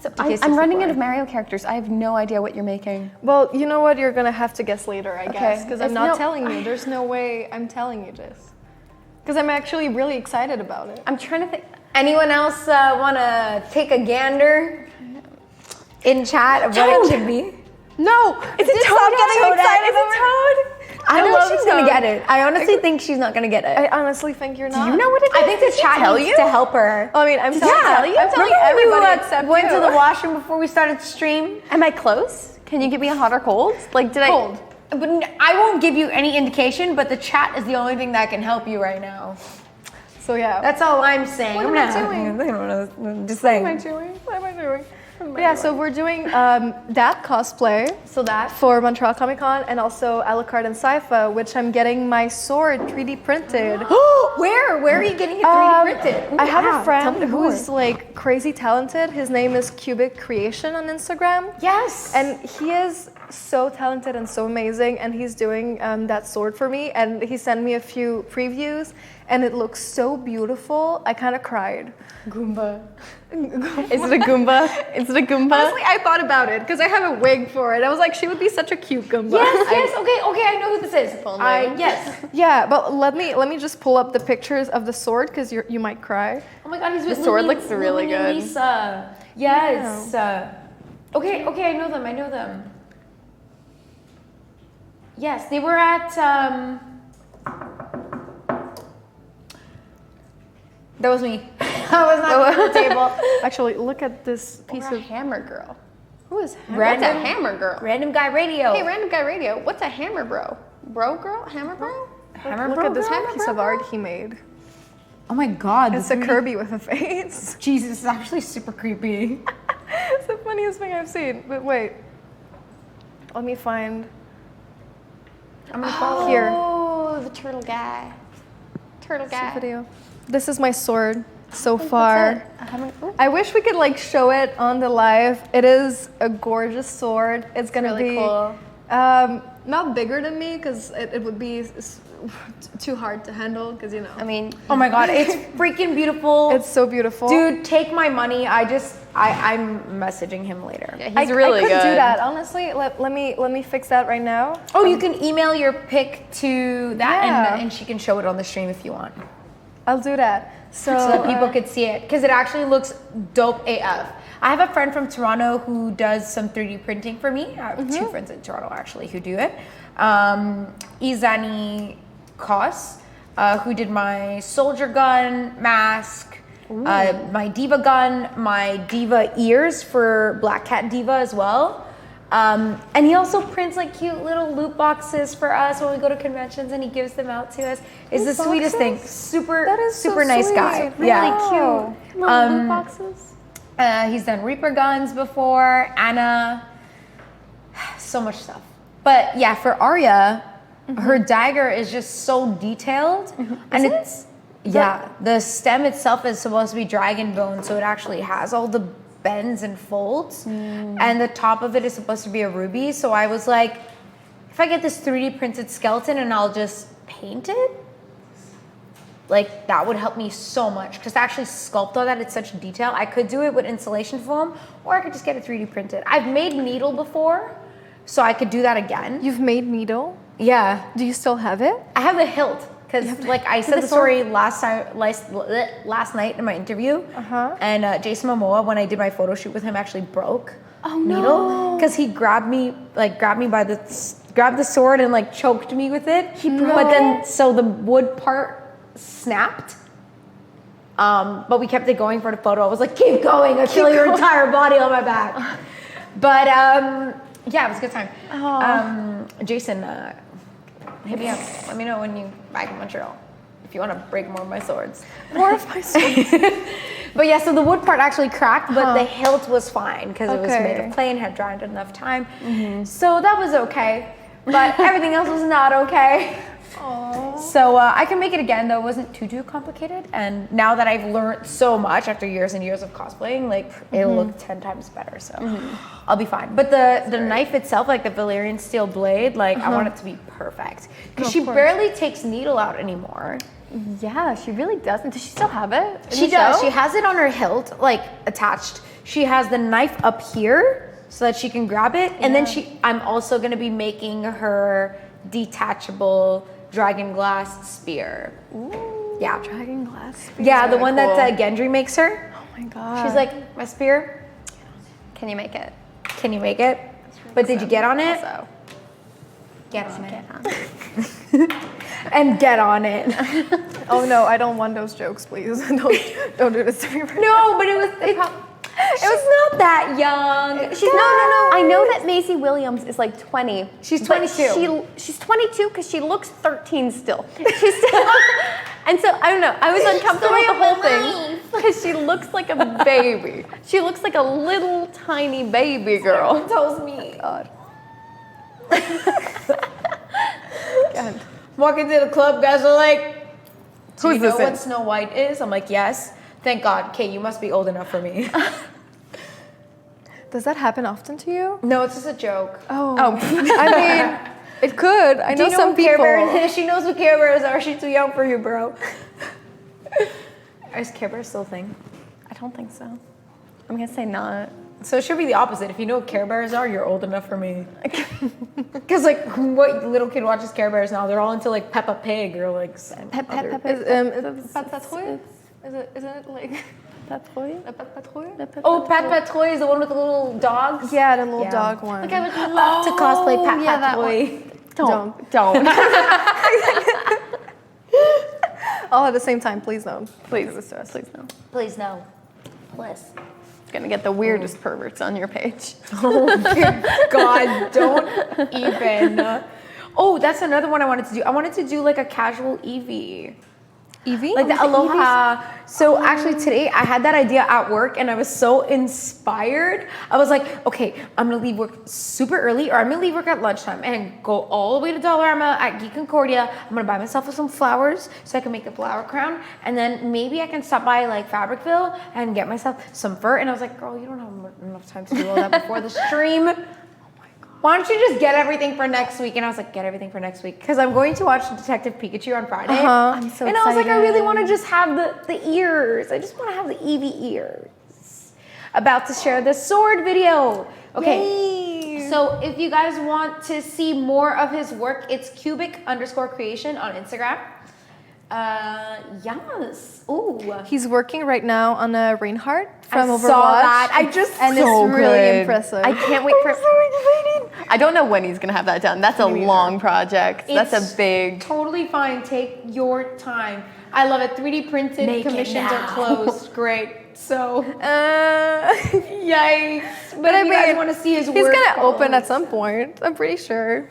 So Kiss I'm is running the out of Mario characters. I have no idea what you're making. Well, you know what? You're gonna have to guess later, I guess, because I'm It's not no- telling you. There's no way I'm telling you this. Because I'm actually really excited about it. I'm trying to think. Anyone else want to take a gander in chat of what it should be? No! Is it Toad getting excited over Toad? I know love she's gonna Toad. get it. I honestly think she's not gonna get it. I honestly think you're not. Do you know what it is? I think the Did she chat tell needs you? to help her. I mean, I'm telling you. I'm telling Remember everybody we except went you. to the washroom before we started the stream? Am I close? Can you give me a hot or cold? Like, did Cold. But I won't give you any indication, but the chat is the only thing that can help you right now. So yeah. That's all I'm saying. What I'm am I not- doing? Just saying. What am I doing? What am I doing? But yeah, so we're doing that cosplay. So that For Montreal Comic Con and also a la carte and Sci-Fi, which I'm getting my sword 3D printed. Where are you getting it 3D printed? I have Yeah, a friend tell me who's more. like crazy talented. His name is Cubic Creation on Instagram. Yes. And he is so talented and so amazing, and he's doing that sword for me, and he sent me a few previews, and it looks so beautiful. I kind of cried. Goomba. Is it a Goomba? Is it a Goomba? Honestly, I thought about it because I have a wig for it. I was like, she would be such a cute Goomba. Yes. Okay. I know who this is. Yes. Yeah, but let me just pull up the pictures of the sword because you might cry. Oh my God, he's with The sword Lily- looks really Lily and good. Lisa. Yes. Okay. I know them. Yes, they were at. That was me. I was not at the table. Actually, look at this piece Or a of. hammer girl. Who is What's a Random, hammer girl? random guy radio. Hey, random guy radio. What's a hammer bro? Bro girl? Hammer bro? Look at this piece of art he made. Oh my God. It's a Kirby with a face. Jesus, it's actually super creepy. It's the funniest thing I've seen. But wait, let me find. I'm gonna follow Here. Oh, the turtle guy. Turtle guy. Video. This is my sword so far. Ooh. I wish we could like show it on the live. It is a gorgeous sword. It's gonna really be cool. not bigger than me because it would be too hard to handle because you know. I mean, Oh my God, it's freaking beautiful. It's so beautiful. Dude, take my money. I'm messaging him later. yeah, I he's really I could good. do that honestly. Let me fix that right now. Oh, you can email your pic to that Yeah. and she can show it on the stream if you want. I'll do that. So So that people could see it. Because it actually looks dope AF. I have a friend from Toronto who does some 3D printing for me. I have two friends in Toronto actually who do it. Izani Kos, who did my soldier gun mask, my diva gun, my diva ears for Black Cat Diva as well. And he also prints like cute little loot boxes for us when we go to conventions, and he gives them out to us. It's the sweetest thing. Super nice guy. Really cute. Little loot boxes. He's done Reaper guns before, Anna, so much stuff. But yeah, for Arya, her dagger is just so detailed, and the stem itself is supposed to be dragon bone, so it actually has all the bends and folds, and the top of it is supposed to be a ruby. So I was like, if I get this 3D printed skeleton and I'll just paint it, like that would help me so much, because to actually sculpt all that, it's such detail. I could do it with insulation foam, or I could just get it 3D printed. I've made needle before, so I could do that again. You've made needle? Yeah. Do you still have it? I have the hilt. Because like I said the story last night in my interview, and Jason Momoa, when I did my photo shoot with him, actually broke needle because he grabbed the sword and like choked me with it. But then so the wood part snapped. But we kept it going for the photo. I was like, keep going, I feel your entire body on my back. But yeah, it was a good time. Jason. Hit me up. Let me know when you back in Montreal if you want to break more of my swords. More of my swords. But yeah, so the wood part actually cracked, but the hilt was fine because it was made of clay and had dried enough time. So that was okay. But everything else was not okay. Aww. So I can make it again, though. It wasn't too complicated. And now that I've learned so much after years and years of cosplaying, like it'll look 10 times better. So I'll be fine. But the knife itself, like the Valyrian steel blade, like I want it to be perfect. Because she barely takes needle out anymore. Yeah, she really doesn't. Does she still have it? She does. She has it on her hilt, like attached. She has the knife up here so that she can grab it. And then I'm also going to be making her detachable dragon glass spear. Ooh, yeah. Dragon glass spear. Yeah, the one that Gendry makes her. Oh my god. She's like, my spear. Can you make it? Can you make it? But did you get on it? Also. Get on it. And get on it. Oh no, I don't want those jokes, please. don't do this to me right now. No, but it was not that young. She's no. I know that Maisie Williams is like 20. She's 22. She's 22 because she looks 13 still. She's still, and so I don't know. I was uncomfortable with the whole thing because she looks like a baby. She looks like a little tiny baby girl. Someone tells me. God. God. Walking to the club, guys are like, "Do you know this what is? Snow White is?" I'm like, "Yes." Thank God. Kate, you must be old enough for me. Does that happen often to you? No, it's just a joke. Oh. I mean, it could. I know some people. She knows what Care Bears are. She's too young for you, bro. Is Care Bears still a thing? I don't think so. I'm gonna say not. So it should be the opposite. If you know what Care Bears are, you're old enough for me. Because like, what little kid watches Care Bears now? They're all into like Peppa Pig or like Isn't it like Patrouille? Oh, Pat Patrouille is the one with the little dogs? Yeah, the little dog one. Like I would love to cosplay Pat Patrouille. Don't. All at the same time, please no. Please no. Please no. Please. It's gonna get the weirdest perverts on your page. Oh my God, don't even. Oh, that's another one I wanted to do. I wanted to do like a casual Eevee. Eevee? Like the Aloha. So actually today I had that idea at work and I was so inspired. I was like, okay, I'm gonna leave work super early or I'm gonna leave work at lunchtime and go all the way to Dollarama at Geek Concordia. I'm gonna buy myself some flowers so I can make the flower crown. And then maybe I can stop by like Fabricville and get myself some fur. And I was like, girl, you don't have enough time to do all that before the stream. Why don't you just get everything for next week? And I was like, get everything for next week. Because I'm going to watch Detective Pikachu on Friday. I'm so excited. I was like, I really want to just have the ears. I just want to have the Eevee ears. About to share the sword video. Okay. Yay. So if you guys want to see more of his work, it's cubic_creation on Instagram. Yes. Ooh. He's working right now on a Reinhardt from I Overwatch. saw that. And it's really impressive. I can't wait for. I don't know when he's gonna have that done. That's a long project. That's a big. Totally fine. Take your time. I love it. 3D printed Make it commissions are now. closed. Great. So, yikes. But if you guys want to see his work, he's gonna open at some point. I'm pretty sure.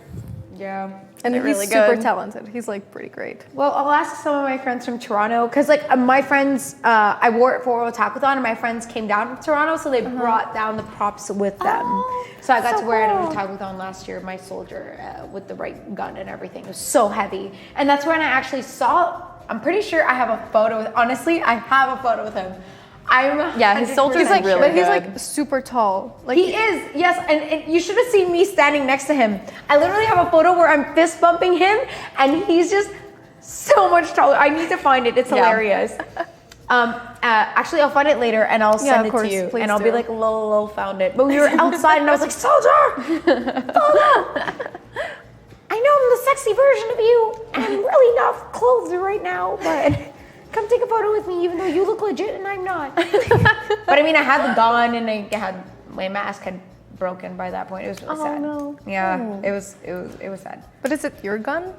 Yeah. And he's really super good. talented. He's like pretty great. Well, I'll ask some of my friends from Toronto because, like, my friends, I wore it for Otakuthon, and my friends came down from Toronto, so they brought down the props with them. So I got to wear it at Otakuthon last year, my soldier, with the right gun and everything. It was so heavy, and that's when I actually saw. I'm pretty sure I have a photo. Honestly, I have a photo with him. His soldiers He's like, really but he's good. like super tall. Like He is, yes, and you should have seen me standing next to him. I literally have a photo where I'm fist bumping him, and he's just so much taller. I need to find it. It's hilarious. Actually, I'll find it later, and I'll send it to you, please and I'll be do. like, "Lol, found it." But we were outside, and I was like, "Soldier, soldier! I know I'm the sexy version of you, and I'm really not clothed right now, but." Come take a photo with me, even though you look legit and I'm not. But I mean, I had the gun and my mask had broken by that point. It was really sad. no. Yeah, it was sad. But is it your gun?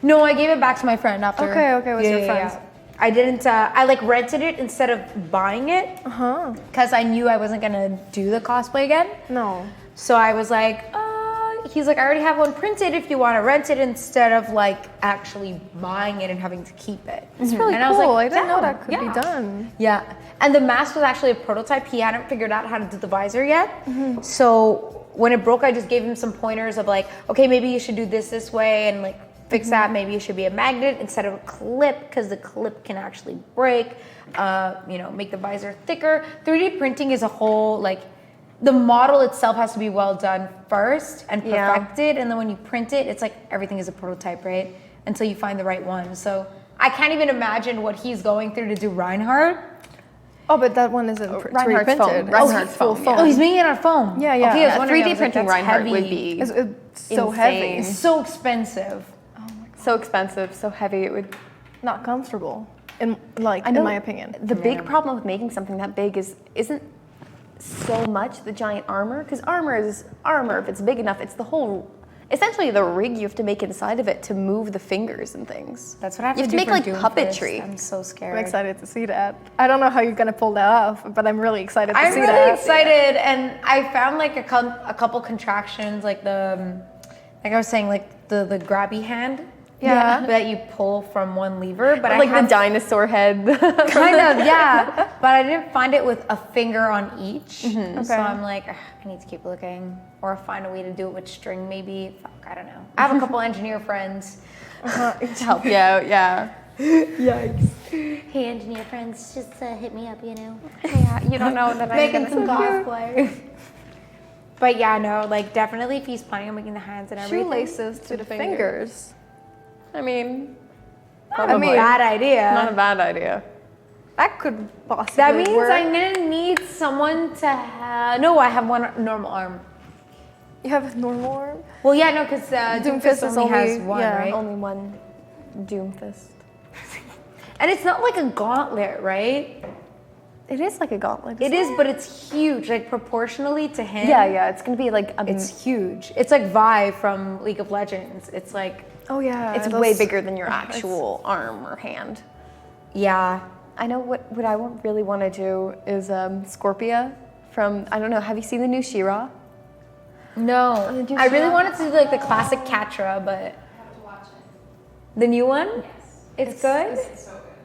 No, I gave it back to my friend after. Okay, it was your friend's. I didn't. I like rented it instead of buying it. Because I knew I wasn't gonna do the cosplay again. No. So I was like, he's like, I already have one printed if you want to rent it instead of like actually buying it and having to keep it. It's really and cool. I was like, I didn't know "Damn, that could yeah." be done. Yeah, and the mask was actually a prototype. He hadn't figured out how to do the visor yet. So when it broke, I just gave him some pointers of like, okay, maybe you should do this way and like fix that. Maybe it should be a magnet instead of a clip because the clip can actually break. Make the visor thicker. 3D printing is a whole like. The model itself has to be well done first and perfected, and then when you print it, it's like everything is a prototype, right? Until you find the right one. So I can't even imagine what he's going through to do Reinhardt. Oh, but that one isn't Reinhardt's 3D printed. foam. Reinhardt's full foam, foam. yeah. Oh, he's making it on foam. Yeah. Okay, I was Yeah, wondering, I 3D was like, printing that's Reinhardt heavy. would be It's so insane. heavy. It's so expensive. so expensive, so heavy. It would. Not comfortable. In know my opinion. The big problem with making something that big isn't so much the giant armor, because armor is armor. If it's big enough, it's the whole. Essentially, the rig you have to make inside of it to move the fingers and things. That's what I have You to have do to for make like Doom puppetry. Fist. I'm so scared. I'm excited to see that. I don't know how you're gonna pull that off, but I'm really excited to I'm see really that. excited, and I found like a couple contractions, like I was saying, like the grabby hand. Yeah. That you pull from one lever, but Like the dinosaur head. kind of, yeah. But I didn't find it with a finger on each. Okay. So I'm like, "Ugh, I need to keep looking, or find a way to do it with string, maybe. Fuck, I don't know. I have a couple engineer friends. to help you out, yeah. Yikes. Hey, engineer friends, just hit me up, you know. Yeah, you don't know that Making some cosplay. But yeah, no, like definitely if he's planning on making the hands and everything. Shoelaces to the fingers. I mean, Not a bad idea. not a bad idea. That could possibly That means work. I'm gonna need someone to have. No, I have one normal arm. You have a normal arm? Well, yeah, no, because Doomfist is only has only- one, yeah. right? Only one Doomfist. And it's not like a gauntlet, right? It is like a gauntlet. It is, but it's huge, like proportionally to him. Yeah. It's gonna be like It's huge. It's like Vi from League of Legends. It's like, Oh yeah. it's those- way bigger than your actual arm or hand. yeah. I know what I really want to do is Scorpia from, I don't know, have you seen the new She-Ra? No, did you I really see wanted to do like the classic Catra, but the new one. Yes, it's good.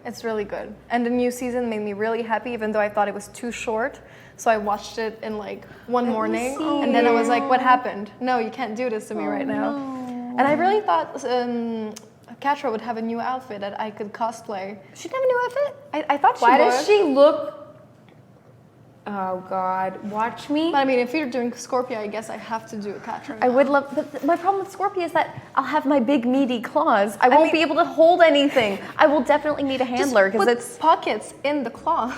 It's really good. And the new season made me really happy, even though I thought it was too short. So I watched it in like one morning, and then I was like, "What happened? No, you can't do this to me right now." And I really thought Catra would have a new outfit that I could cosplay. She didn't have a new outfit? I thought she Why would. does she look? Oh God, watch me. But I mean, if you're doing Scorpio, I guess I have to do a Catra. I would love, but my problem with Scorpio is that I'll have my big meaty claws. I won't be able to hold anything. I will definitely need a handler because it's pockets in the claw.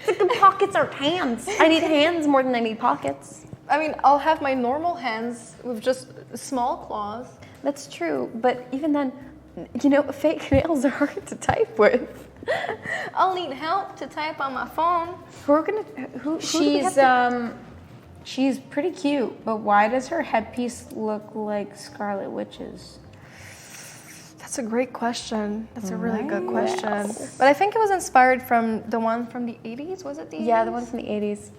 the pockets are hands. I need hands more than I need pockets. I mean, I'll have my normal hands with just small claws. That's true, but even then, You know, fake nails are hard to type with. I'll need help to type on my phone. She's pretty cute, but why does her headpiece look like Scarlet Witch's? That's a great question. That's a really good question. But I think it was inspired from the one from the 80s. Was it the 80s? Yeah, the one from the 80s.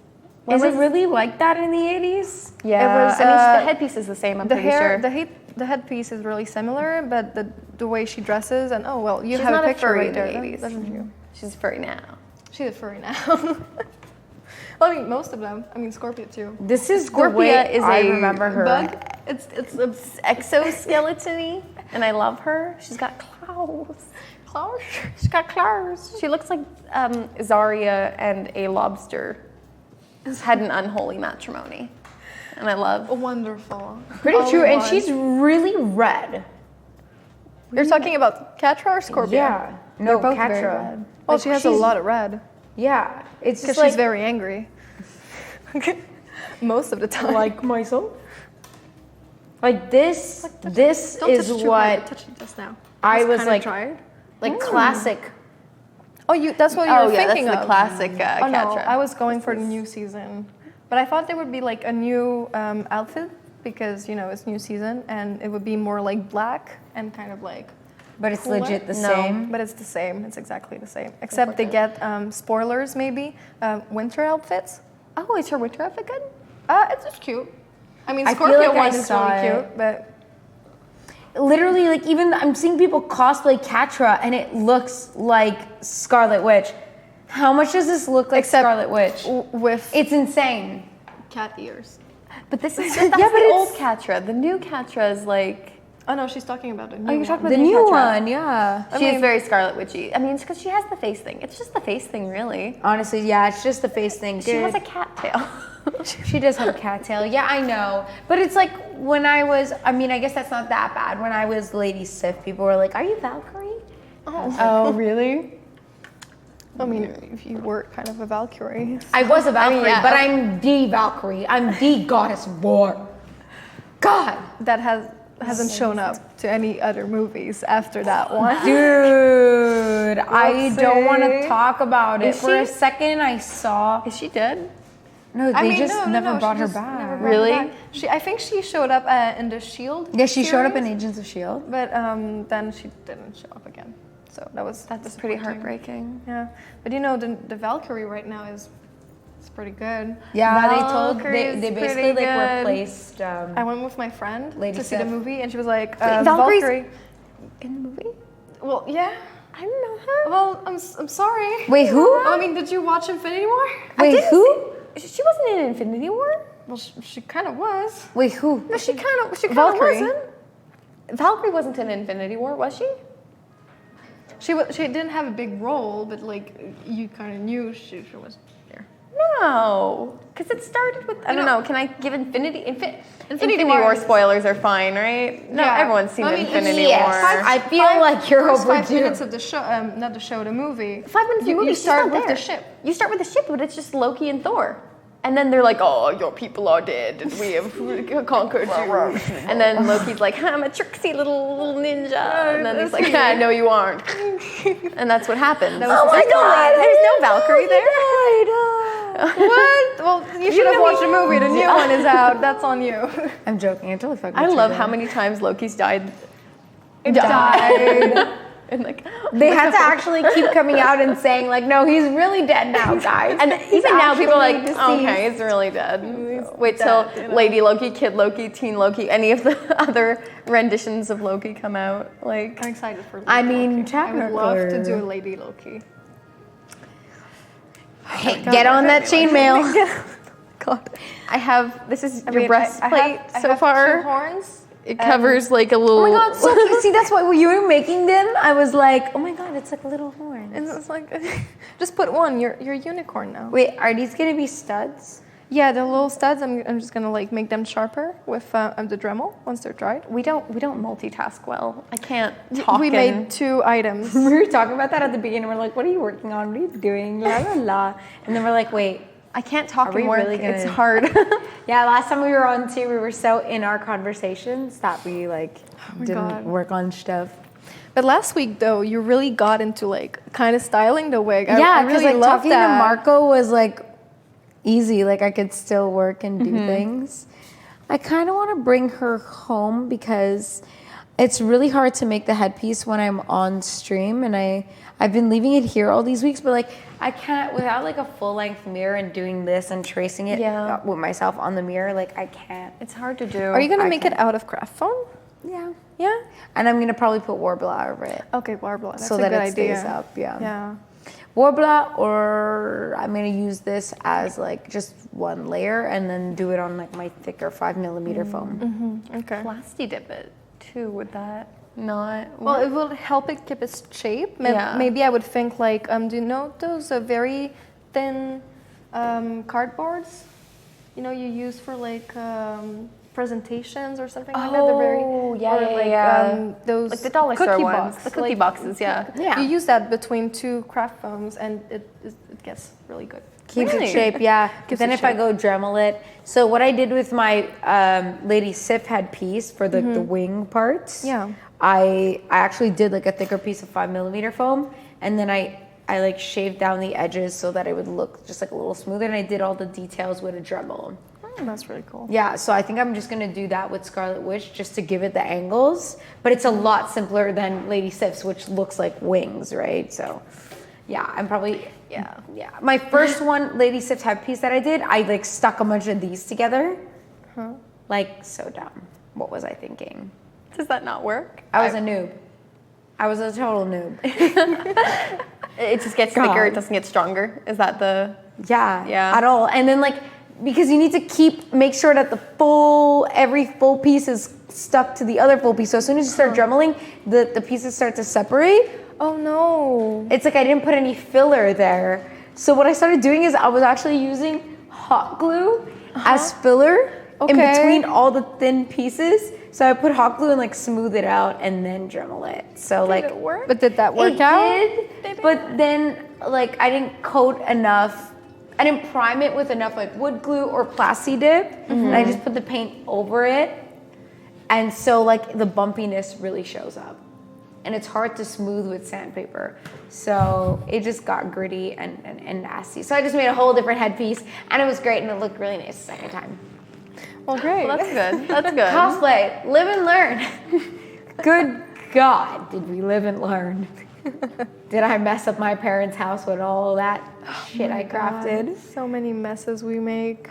Is it really like that in the 80s? Yeah, It was, I mean, the headpiece is the same, I'm the pretty hair, sure. the headpiece is really similar, but the way she dresses and you She's have not a a picture furry right there, in the 80s. doesn't you? She's furry now. She's a furry now. Well, I mean, most of them. I mean, Scorpio too. This is Scorpia the way is I a remember her. Bug. It's Exoskeleton-y, and I love her. She's got claws. Claws. She's got claws. She looks like Zarya and a lobster had an unholy matrimony. And I love. Wonderful. Pretty true, and she's really red. You're talking about Catra or Scorpio? Yeah. No, both very Catra. red. Well, she has a lot of red Yeah, it's because just she's very angry. Most of the time. like myself. Like this. This Don't is touch it too hard. what Touch it just now. I Just was kinda like. tried. Like classic. Oh, that's what you were thinking that's of. the classic Oh no, Catra. I was going for the new season, but I thought there would be like a new outfit because it's new season and it would be more like black and kind of like. But it's cooler. legit the No, same. but it's the same. It's exactly the same, except they get spoilers maybe winter outfits. Oh, is her winter outfit good? It's just cute. I mean, I feel Scorpio like I one is saw really it. cute, but Literally, like even I'm seeing people cosplay Catra, and it looks like Scarlet Witch. How much does this look like Except Scarlet Witch? with It's insane. cat ears. But this is Yeah, that's but the it's- old Catra. The new Catra is like Oh no, she's talking about the new. Oh, you're talking one. about The new Catra. one, yeah. she's very Scarlet Witchy. I mean, it's because she has the face thing. It's just the face thing, really. Honestly, yeah, it's just the face thing. She has a cat tail. She does have a cat tail. Yeah, I know. But it's like when I was, I mean, I guess that's not that bad. When I was Lady Sif, people were like, are you Valkyrie? Oh, really? I mean, if you were kind of a Valkyrie. I was a Valkyrie, yeah. but I'm the Valkyrie. I'm the goddess of war. God. That hasn't shown up to any other movies after that one. Dude, I don't want to Whoopsie. talk about it. Is For a she? second, I saw. Is she dead? No, they just no, never brought she her just back. never brought her Really? back. I think she showed up in the Shield. Yeah, she showed up in series, Agents of S.H.I.E.L.D. but then she didn't show up again. So that's Pretty disappointing. heartbreaking. Yeah, but the Valkyrie right now is pretty good. Yeah, Valkyrie's they basically pretty like good. replaced. I went with my friend Lady to see the Sif. movie, and she was like, Valkyrie's- Valkyrie. In the movie? Well, yeah. I don't know her. Well, I'm sorry. Wait, who? I mean, did you watch Infinity War? Wait, who? She wasn't in Infinity War. Well, she kind of was. Wait, who? No, she kind of Valkyrie. wasn't. Valkyrie wasn't in Infinity War, was she? She didn't have a big role, but like you kind of knew she was there. No, because it started with I don't know. Can I give Infinity War War is- spoilers are fine, right? No, Yeah. everyone's seen I mean, Infinity yes. War. I feel like you're first 5 overdue. minutes of the show, not the show, the movie. 5 minutes of the movie. You she's start not with there. the ship. You start with the ship, but it's just Loki and Thor. And then they're like, oh, your people are dead, and we have conquered you. And then Loki's like, I'm a tricksy little ninja. And then he's like, yeah, no, you aren't. And that's what happened. Oh my God! There's no Valkyrie there. What? Well, you should have watched the movie. The new one is out. That's on you. I'm joking. I totally fucking. I love how many times Loki's died. Died. And like, they had to actually keep coming out and saying like, no, he's really dead now, guys. and even now people are like, actually okay, he's really dead. Wait till Lady Loki, Kid Loki, Teen Loki, any of the other renditions of Loki come out. Like, I'm excited for. I mean, Loki. I would love to technically- do a Lady Loki. Hey, get on that chainmail. God, I have this is I your mean, breastplate I so have far. 2 horns. It covers like a little. Oh my God, so cute. See, that's what you were making them. I was like, oh my God, it's like a little horn. And it's like, just put one. You're a unicorn now. Wait, are these gonna be studs? Yeah, the little studs. I'm just gonna like make them sharper with the Dremel once they're dried. We don't multitask well. I can't talk. We and- made 2 items. We were talking about that at the beginning. We're like, what are you working on? What are you doing? La la la. And then we're like, wait. I can't talk Are we and work. really gonna- It's hard. Yeah, last time we were on too, we were so in our conversations that we like didn't God. work on stuff. But last week, though, you really got into like kind of styling the wig. Yeah, I because really like love talking that. to Marco was like easy. Like I could still work and do things. I kind of want to bring her home because it's really hard to make the headpiece when I'm on stream, and I've been leaving it here all these weeks, but like I can't without like a full length mirror and doing this and tracing it with myself on the mirror. Like I can't. It's hard to do. Are you gonna make it out of craft foam? Yeah. Yeah. And I'm gonna probably put Warbler over it. Okay, Warbler. That's so a that good it idea. stays up. Yeah. Yeah. Warbler, or I'm gonna use this as like just one layer and then do it on like my thicker 5mm foam. Okay. Plasti dip it too, would that not Well, work? it will help it keep its shape. Yeah. Maybe I would think like, do you know those very thin cardboards? You know, you use for like presentations or something like that. They're very, those like the dollar store cookie ones, box, the cookie like, boxes, yeah. Yeah. You use that between two craft foams, and it gets really good. Keeps Really? it shape, yeah. Keeps Then it if I shape. go Dremel it, so what I did with my Lady Sif headpiece for the wing parts, Yeah. I actually did like a thicker piece of 5mm foam, and then I like shaved down the edges so that it would look just like a little smoother, and I did all the details with a Dremel. That's really cool. Yeah, so I think I'm just gonna do that with Scarlet Witch just to give it the angles, but it's a lot simpler than Lady Sif's, which looks like wings, right? So yeah, I'm probably, yeah. My first one, Lady Sif's headpiece that I did, I like stuck a bunch of these together. Like so dumb. What was I thinking? Does that not work? I was a noob. I was a total noob. It just gets God. thicker, it doesn't get stronger. Is that the... Yeah, at all. And then like, because you need to make sure that every full piece is stuck to the other full piece. So as soon as you start dremeling, the pieces start to separate. Oh no. It's like I didn't put any filler there. So what I started doing is I was actually using hot glue as filler in between all the thin pieces. So I put hot glue and like smooth it out and then Dremel it. So like, Did it work? But did that work it out? did, but then like I didn't coat enough. I didn't prime it with enough like wood glue or plasti dip, and I just put the paint over it, and so like the bumpiness really shows up, and it's hard to smooth with sandpaper, so it just got gritty and nasty. So I just made a whole different headpiece, and it was great, and it looked really nice the second time. Well, great. Well, that's good. That's good. Cosplay, live and learn. Good God, did we live and learn? Did I mess up my parents' house with all that shit I crafted? So many messes we make.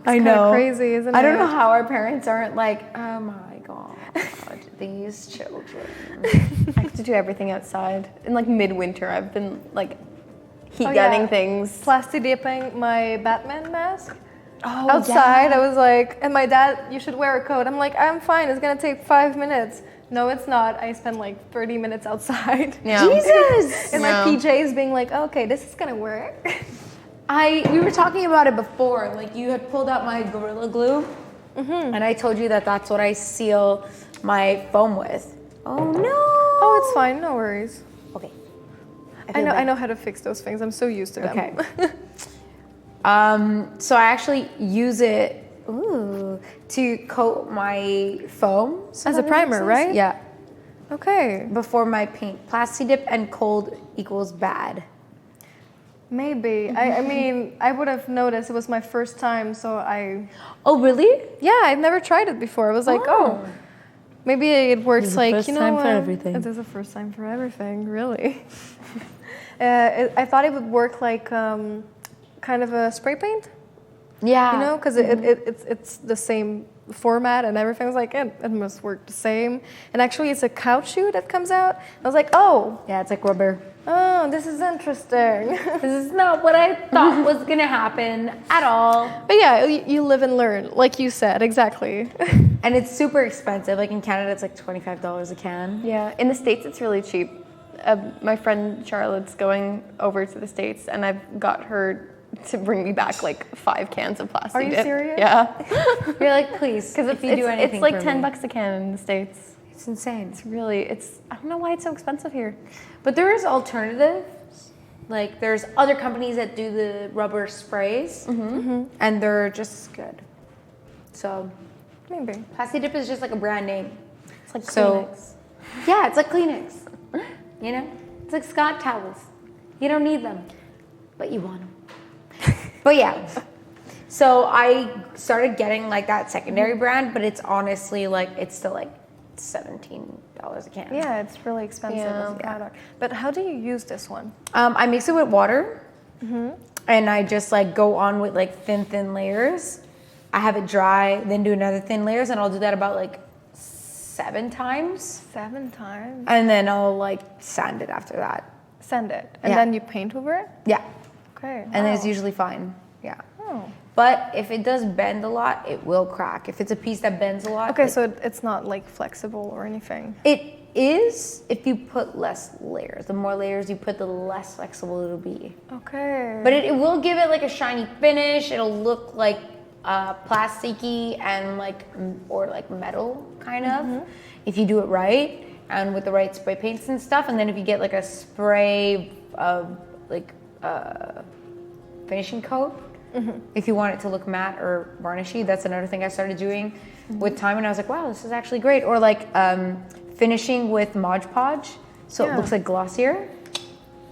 I know. Crazy, isn't it? I don't know how our parents aren't like, oh my God, these children. I have to do everything outside. In like midwinter, I've been like heat Oh, gunning yeah. things. Plasti dipping my Batman mask. Oh, Outside, I was like, and my dad, you should wear a coat. I'm like, I'm fine, it's gonna take 5 minutes. No, it's not. I spent like 30 minutes outside. Yeah. Jesus! In my PJs being like, okay, this is gonna work. We were talking about it before. Like you had pulled out my Gorilla Glue, and I told you that that's what I seal my foam with. Oh no! Oh, it's fine, no worries. Okay. I know how to fix those things. I'm so used to them. Okay. So I actually use it to coat my foam. So As a that primer, makes sense. right? Yeah. Okay. Before my paint. Plasti dip and cold equals bad. Maybe. I mean, I would have noticed. It was my first time, so Oh, really? yeah, I'd never tried it before. I was like, oh, maybe it works There's a like, first you know, time for everything. It is a first time for everything, really. I thought it would work like kind of a spray paint, Yeah. you know, because it's the same format and everything. I was like, it must work the same. And actually, it's a caoutchouc that comes out. I was like, oh, Yeah, it's like rubber. oh, this is interesting. This is not what I thought was gonna happen at all. But yeah, you live and learn, like you said, exactly. And it's super expensive. Like in Canada, it's like $25 a can. Yeah, in the States it's really cheap. My friend Charlotte's going over to the States, and I've got her to bring me back like 5 cans of plastic. Are you serious? Yeah. You're like, please, Because if you do anything it's like for 10 me. bucks a can in the States. It's insane. I don't know why it's so expensive here. But there is alternatives. Like there's other companies that do the rubber sprays, and they're just as good. So Maybe. Plasti Dip is just like a brand name. It's like So- Kleenex. Yeah, it's like Kleenex. You know? It's like Scott towels. You don't need them, but you want them. But yeah. So I started getting like that secondary brand, but it's honestly like, it's still like $17 a can. Yeah, it's really expensive as a product. But how do you use this one? I mix it with water, and I just like go on with like thin layers. I have it dry, then do another thin layers, and I'll do that about like 7 times. 7 times? And then I'll like sand it after that. Sand it. And then you paint over it? Yeah. Okay. And then it's usually fine. Yeah. Oh. But if it does bend a lot, it will crack. If it's a piece that bends a lot. Okay, so it's not like flexible or anything. It is if you put less layers. The more layers you put, the less flexible it'll be. Okay. But it will give it like a shiny finish. It'll look like plasticky and like, or like metal kind of, if you do it right and with the right spray paints and stuff. And then if you get like a spray of like finishing coat, if you want it to look matte or varnishy, that's another thing I started doing with time. And I was like, wow, this is actually great. Or like finishing with Mod Podge, so it looks like glossier.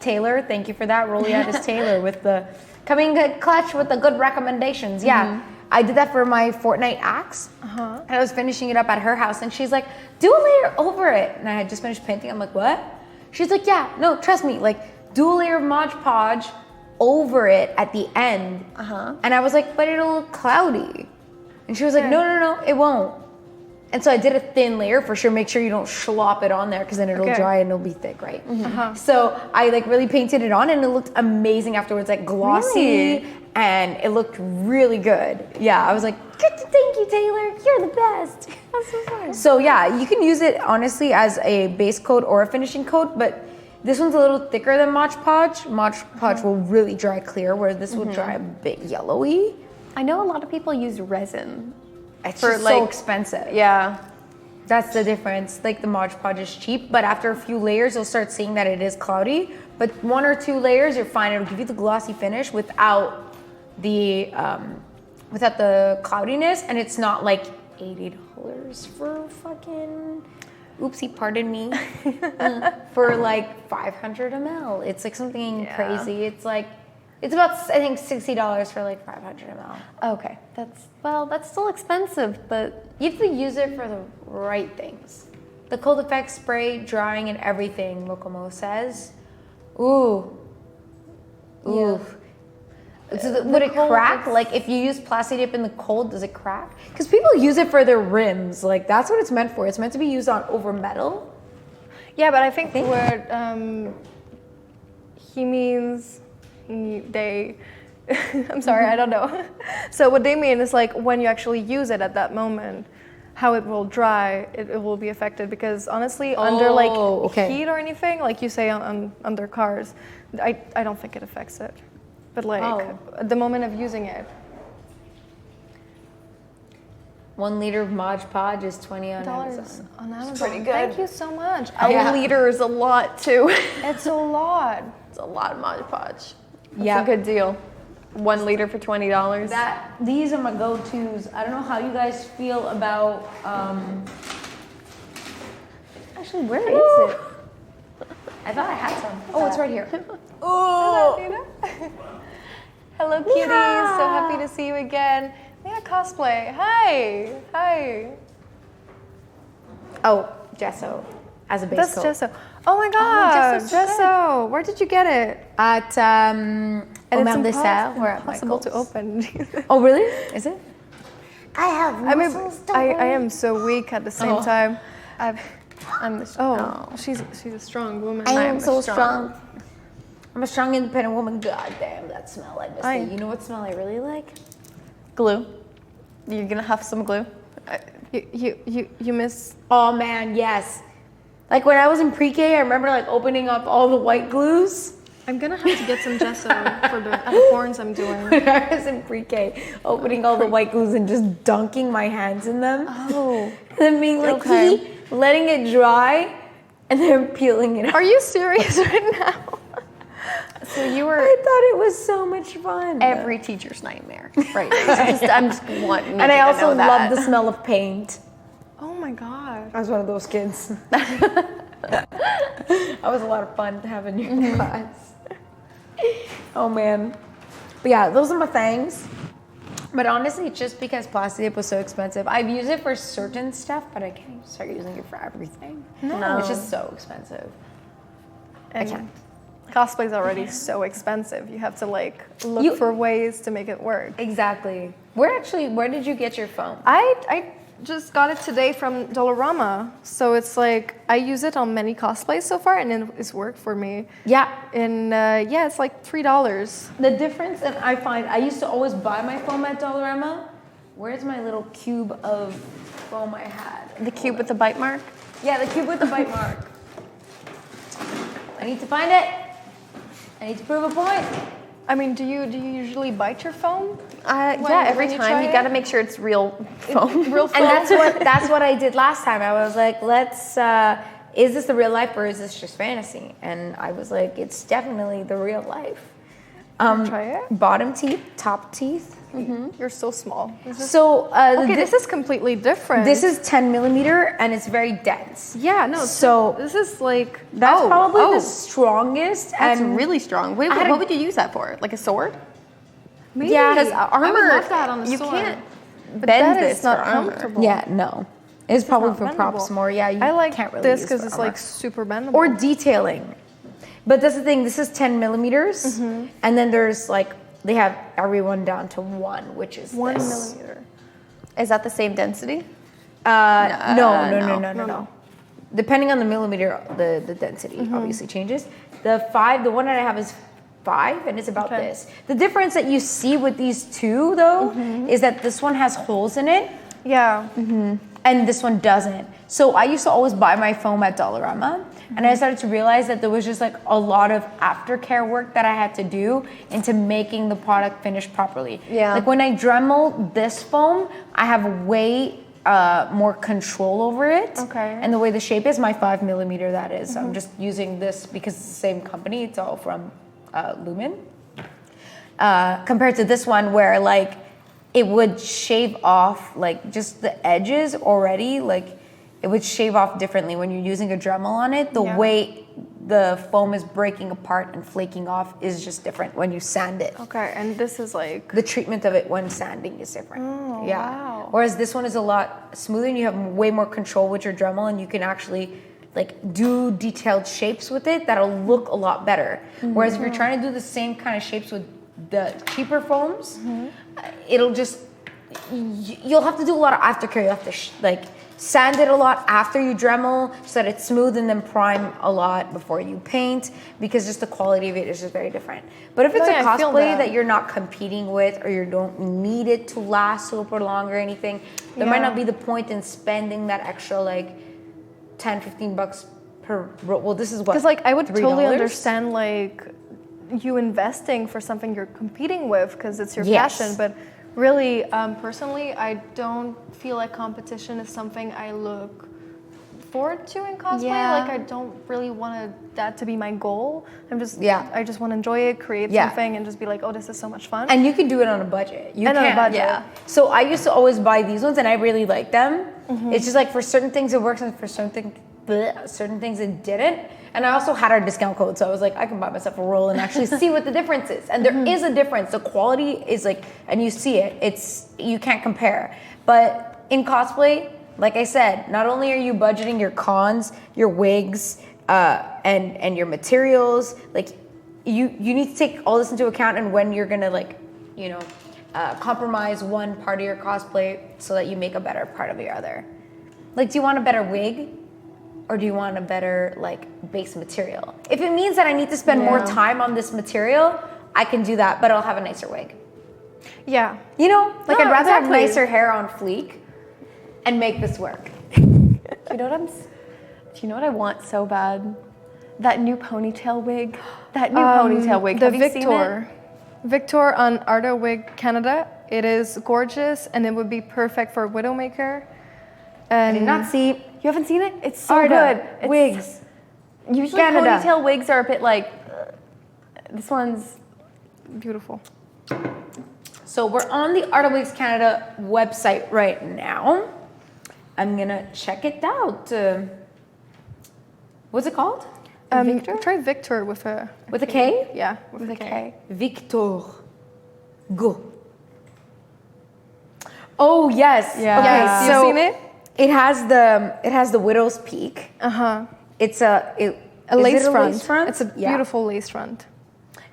Taylor, thank you for that. Roliatis Taylor with the coming clutch with the good recommendations. Yeah, I did that for my Fortnite axe. And I was finishing it up at her house, and she's like, do a layer over it. And I had just finished painting. I'm like, what? She's like, yeah, no, trust me. Like, do a layer of Mod Podge over it at the end. And I was like, but it'll look cloudy. And she was like, no, it won't. And so I did a thin layer for sure. Make sure you don't slop it on there because then it'll dry and it'll be thick, right? So I like really painted it on and it looked amazing afterwards, like glossy, and it looked really good. Yeah, I was like, thank you, Taylor. You're the best. That's so fun. So yeah, you can use it honestly as a base coat or a finishing coat, but this one's a little thicker than Mod Podge. Mod Podge will really dry clear, where this will dry a bit yellowy. I know a lot of people use resin. It's For, just like, so expensive. Yeah. That's the difference. Like the Mod Podge is cheap, but after a few layers, you'll start seeing that it is cloudy. But 1 or 2 layers, you're fine. It'll give you the glossy finish without the cloudiness, and it's not like $80 for fucking. Oopsie, pardon me. For like 500 ml. It's like something crazy. It's like, it's about, I think, $60 for like 500 ml. Okay. That's still expensive, but You have to use it for the right things. The cold effect spray, drying and everything, Mokomo says. Ooh. Ooh. So would it crack? Like if you use Plasti Dip in the cold, does it crack? Because people use it for their rims. Like that's what it's meant for. It's meant to be used on over metal. Yeah, but I think what he means, they, I'm sorry, I don't know. So what they mean is like when you actually use it at that moment, how it will dry, it will be affected. Because honestly, under like heat or anything, like you say under cars, I don't think it affects it. But like the moment of using it. 1 liter of Mod Podge is $20 on Amazon. On Amazon. pretty good. Thank you so much. a liter is a lot too. It's a lot. It's a lot of Mod Podge. Yeah, It's a good deal. 1 liter for $20. These are my go-tos. I don't know how you guys feel about. Actually, where is it? I thought I had some. Oh, it's right here. Oh. Hello, cuties. So happy to see you again. Mia Cosplay. Hi. Hi. Oh, gesso as a base That's coat. gesso. Oh my god, gesso's gesso. Where did you get it? At Omer de Serre, or at impossible to Michael's. open. Oh, really? Is it? I have I mean, muscles. I am so weak at the same time. Oh. She's a strong woman. I am so strong. I'm a strong, independent woman. God damn, that smell. I miss it. You know what smell I really like? Glue. You're gonna huff some glue? You miss. Oh man, yes. Like when I was in pre-K, I remember like opening up all the white glues. I'm gonna have to get some gesso for the horns I'm doing. When I was in pre-K, opening all the white glues and just dunking my hands in them. Oh. And then being like, letting it dry, and then peeling it. Are you serious right now? So you were I thought it was so much fun. every teacher's nightmare, right? I'm just wanting. And I also love love the smell of paint. Oh my god. I was one of those kids. That was a lot of fun to have in your class. Oh man. But yeah, those are my things. But honestly, just because plastic tape was so expensive, I've used it for certain stuff, but I can't start using it for everything. No. It's just so expensive. And I can't. cosplay's already so expensive. You have to like look for ways to make it work. Exactly. Where did you get your foam? I just got it today from Dollarama. So it's like, I use it on many cosplays so far and it's worked for me. Yeah. And yeah, it's like $3. The difference that I find, I used to always buy my foam at Dollarama. Where's my little cube of foam I had? The cube with the bite mark? Yeah, the cube with the bite mark. I need to find it. I need to prove a point. I mean, do you usually bite your foam? Yeah, every when you time try you it? gotta make sure it's real foam. Real foam? And that's what I did last time. I was like, is this the real life or is this just fantasy? And I was like, it's definitely the real life. Try it. Bottom teeth, top teeth. You're so small. So Okay, this is completely different. this is 10 millimeter and it's very dense. yeah, no. So this is like that's probably the strongest. That's and really strong. Wait, had what a- would you use that for? Like a sword? maybe. Yeah, Because I would armor, love that on a you sword. can't But bend that this is not for armor. comfortable. Yeah, no. It's probably not for props bendable. more. Yeah, you I like can't really this use because for it's armor. like super bendable. Or detailing. But that's the thing, this is 10 millimeters. And then there's like, they have everyone down to 1, which is 1 this. millimeter. Is that the same density? No. Depending on the millimeter, the density obviously changes. The one that I have is 5, and it's about Okay. this. The difference that you see with these two, though, is that this one has holes in it, Yeah. and this one doesn't. So I used to always buy my foam at Dollarama, and I started to realize that there was just like a lot of aftercare work that I had to do into making the product finish properly. Yeah. Like when I Dremel this foam, I have way more control over it. Okay. And the way the shape is, my 5 millimeter that is. I'm just using this because it's the same company. It's all from Lumen. Compared to this one where like it would shave off like just the edges already, like it would shave off differently when you're using a Dremel on it. The Yeah. way the foam is breaking apart and flaking off is just different when you sand it. Okay, and this is like. The treatment of it when sanding is different. Oh, yeah. wow. Whereas this one is a lot smoother and you have way more control with your Dremel and you can actually like do detailed shapes with it that'll look a lot better. Whereas if you're trying to do the same kind of shapes with the cheaper foams, it'll just, you'll have to do a lot of aftercare. You have to like sand it a lot after you Dremel so that it's smooth and then prime a lot before you paint because just the quality of it is just very different. But if it's No, a yeah, I feel cosplay that. that you're not competing with or you don't need it to last super long or anything, there might Yeah. not be the point in spending that extra like 10, 15 bucks per, well this is what? Because like I would totally $3? understand like you investing for something you're competing with because it's your Yes. passion, but really personally I don't feel like competition is something I look forward to in cosplay. Yeah. Like I don't really want that to be my goal. Yeah. I just want to enjoy it, create Yeah. something, and just be like, oh, this is so much fun. And you can do it on a budget. You And on a can. budget. Yeah. So I used to always buy these ones, and I really like them. It's just like for certain things it works, and for certain things it didn't. And I also had our discount code, so I was like, I can buy myself a roll and actually see what the difference is. And there is a difference. The quality is like, and you see it. It's you can't compare. But in cosplay, like I said, not only are you budgeting your cons, your wigs, and your materials, like you need to take all this into account and when you're gonna like, you know, compromise one part of your cosplay so that you make a better part of your other. Like, do you want a better wig or do you want a better like base material? If it means that I need to spend more time on this material, I can do that, but I'll have a nicer wig. yeah. You know, like No, I'd rather have exactly. nicer hair on fleek and make this work. Do you know what I want so bad? That new ponytail wig. That new ponytail wig. The Have you seen it? Victor. Victor on Arta Wig Canada. It is gorgeous and it would be perfect for Widowmaker. And I did not see. You haven't seen it? It's so Arta good. It's, wigs. Usually Canada. ponytail wigs are a bit like, this one's beautiful. So we're on the Art of Wigs Canada website right now. I'm gonna check it out. What's it called? Victor? Try Victor with a K? Yeah, With a K. Victor. Go. Oh yes. Yeah. Okay, Yes, so you've seen it? It has the widow's peak. It's a lace front. front. It's a beautiful lace front.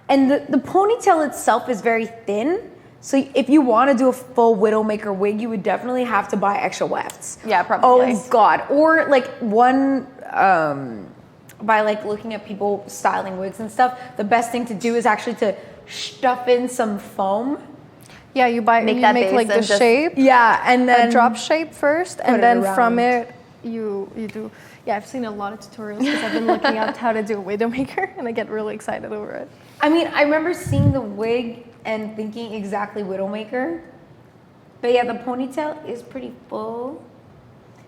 And the ponytail itself is very thin. So if you want to do a full widowmaker wig, you would definitely have to buy extra wefts. Yeah, probably. Oh God. Or like one by like looking at people styling wigs and stuff, the best thing to do is actually to stuff in some foam. Yeah, you make base like the and just- shape. Yeah, and then A drop shape first, put and it then around. from it you do. Yeah, I've seen a lot of tutorials because I've been looking up how to do a widowmaker, and I get really excited over it. I mean, I remember seeing the wig and thinking exactly widowmaker. But yeah, the ponytail is pretty full.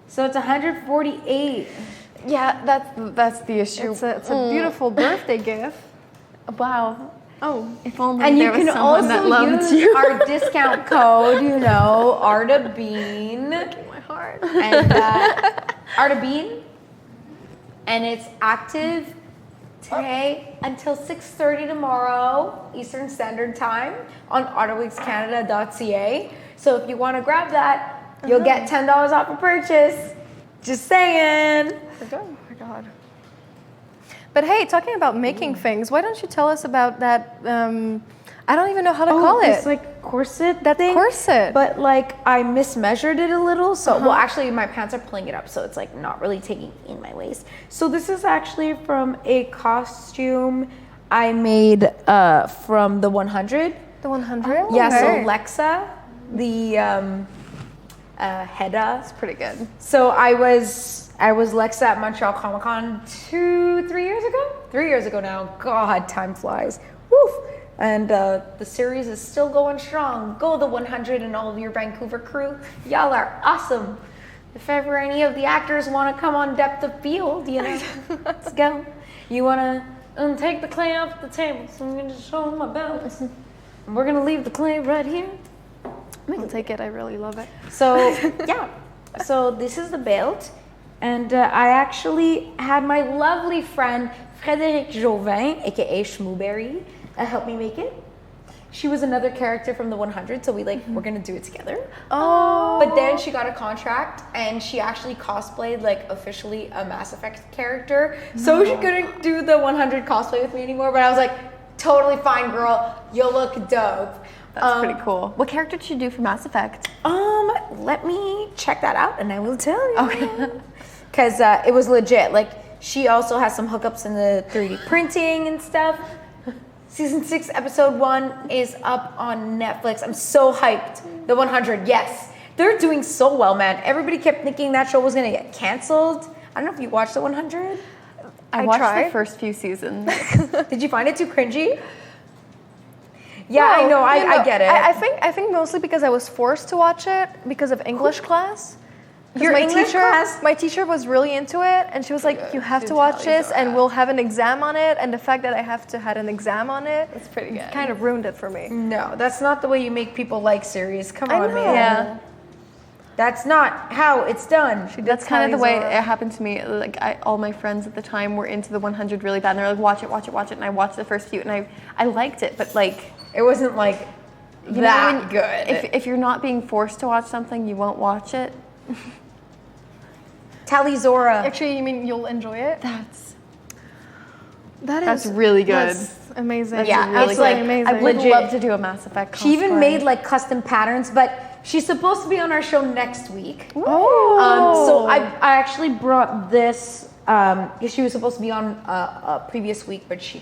So it's 148. Yeah, that's the issue. It's a beautiful birthday gift. Wow. Oh, If only And there you was can someone that also loved use you. our discount code, Arta Bean. my heart. And Arta Bean. And it's active today until 6:30 tomorrow, Eastern Standard Time on artawigscanada.ca. So if you want to grab that, you'll get $10 off a purchase. Just saying. Oh my god. But hey, talking about making things, why don't you tell us about that? I don't even know how to call it. It's like corset thing. Corset. But like I mismeasured it a little. So well, actually my pants are pulling it up, so it's like not really taking in my waist. So this is actually from a costume I made from the 100. The 100? Yeah, so Okay. Lexa, the Hedda. It's pretty good. So I was Lexa at Montreal Comic Con 3 years ago? 3 years ago now. God, time flies. Woof. And the series is still going strong. Go the 100 and all of your Vancouver crew. Y'all are awesome. If ever any of the actors want to come on Depth of Field, let's go. You want to take the clay off the table, so I'm going to show them my belt. We're going to leave the clay right here. I'll take it. I really love it. So, yeah. So this is the belt. And I actually had my lovely friend, Frédéric Jauvin, aka Schmooberry, help me make it. She was another character from the 100, so we're gonna do it together. Oh. But then she got a contract, and she actually cosplayed like officially a Mass Effect character. So she couldn't do the 100 cosplay with me anymore. But I was like, totally fine, girl. You'll look dope. That's pretty cool. What character did you do for Mass Effect? Let me check that out, and I will tell you. Okay. Because it was legit. Like she also has some hookups in the 3D printing and stuff. Season 6, episode 1 is up on Netflix. I'm so hyped. The 100, yes. They're doing so well, man. Everybody kept thinking that show was going to get canceled. I don't know if you watched the 100. I watched tried. the first few seasons. Did you find it too cringy? Yeah, I know. I get it. I think mostly because I was forced to watch it because of English class. 'Cause Your English class? My teacher was really into it, and she was like, "You have to watch this, and we'll have an exam on it." And the fact that I have to had an exam on it, It's pretty good. kind of ruined it for me. No, that's not the way you make people like series. Come I on, know. man. Yeah. That's not how it's done. That's kind of the way Zora. it happened to me. Like all my friends at the time were into the 100 really bad, and they're like, "Watch it, watch it, watch it." And I watched the first few, and I liked it, but like, It wasn't like you that know, when, good. If you're not being forced to watch something, you won't watch it. Tally Zora. Actually, you mean you'll enjoy it? That's really good. That's amazing. That's Yeah, really it's good. like amazing. I would legit. love to do a Mass Effect. She even cosplay. made like custom patterns, but she's supposed to be on our show next week. Oh. So I actually brought this. She was supposed to be on a previous week, but she